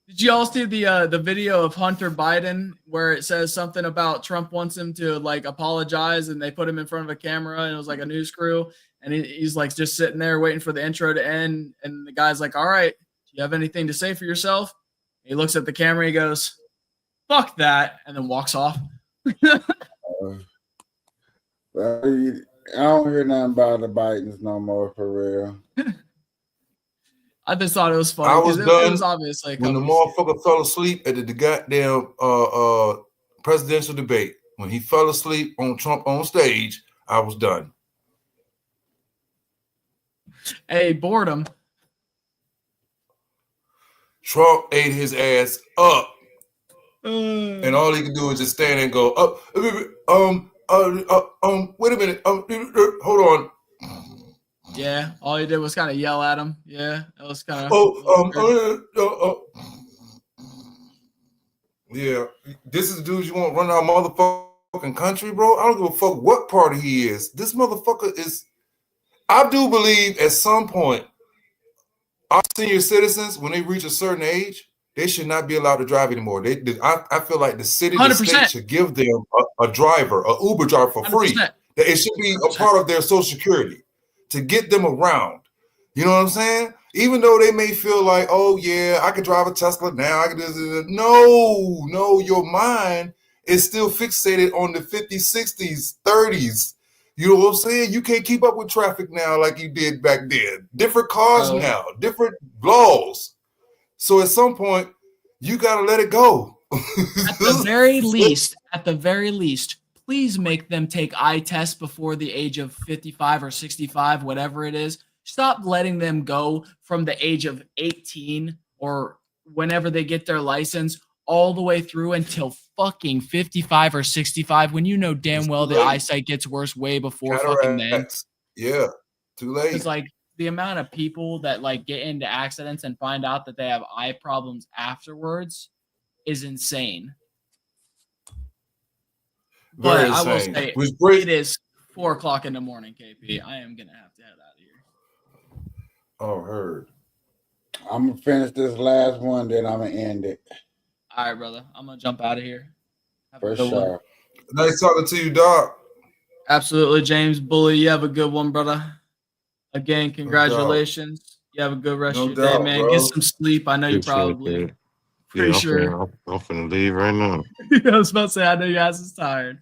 S2: Did you all see the video of Hunter Biden where it says something about Trump wants him to like apologize, and they put him in front of a camera and it was like a news crew, and he's like just sitting there waiting for the intro to end, and the guy's like, "All right, do you have anything to say for yourself?" And he looks at the camera, he goes, "Fuck that," and then walks off.
S1: I don't hear nothing about the Bidens no more, for real.
S2: I just thought it was funny.
S12: I was done
S2: it was obviously
S12: when the motherfucker fell asleep at the goddamn presidential debate. When he fell asleep on Trump on stage, I was done.
S2: Hey, boredom.
S12: Trump ate his ass up, and all he could do is just stand there and go, wait a minute, hold on.
S2: Yeah, all he did was kind of yell at him. Yeah, that was kind of.
S12: Yeah, this is the dude you want to run our motherfucking country, bro. I don't give a fuck what party he is. This motherfucker is. I do believe at some point, our senior citizens, when they reach a certain age, they should not be allowed to drive anymore. I feel like the city, the state should give them a driver, an Uber driver for free. 100%. That it should be a part of their Social Security to get them around. You know what I'm saying? Even though they may feel like, oh yeah, I could drive a Tesla now. I could do. No, your mind is still fixated on the 50s, 60s, 30s. You know what I'm saying? You can't keep up with traffic now like you did back then. Different cars now, different laws. So at some point, you gotta let it go.
S2: At the very least, please make them take eye tests before the age of 55 or 65, whatever it is. Stop letting them go from the age of 18 or whenever they get their license all the way through until fucking 55 or 65 when you know damn well the eyesight gets worse way before fucking then.
S12: Yeah, too late.
S2: It's like the amount of people that like get into accidents and find out that they have eye problems afterwards is insane. But I will say, it is 4 o'clock in the morning, KP. I am gonna have to head out of here.
S12: Oh, heard.
S1: I'm gonna finish this last one, then I'm gonna end it.
S2: All right, brother. I'm gonna jump out of here.
S1: For sure.
S12: Nice talking to you, Doc.
S2: Absolutely, James Bully. You have a good one, brother. Again, congratulations. You have a good rest of your day, man. Bro. Get some sleep. I know you probably. Pretty sure.
S14: I'm finna leave right now.
S2: I was about to say, I know your ass is tired.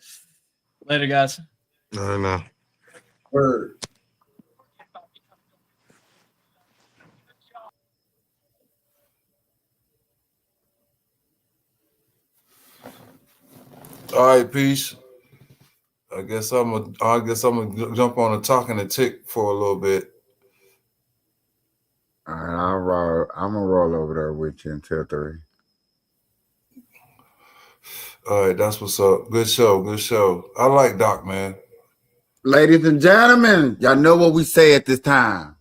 S2: Later, guys.
S14: No.
S12: Word. All right, peace. I guess I'm gonna jump on a talking to tick for a little bit.
S1: All right, I'm gonna roll over there with you until 3.
S12: All right, that's what's up. Good show, good show. I like Doc, man.
S1: Ladies and gentlemen, y'all know what we say at this time.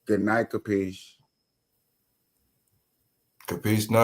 S1: Good night, Kapeash.
S12: Kapeash night.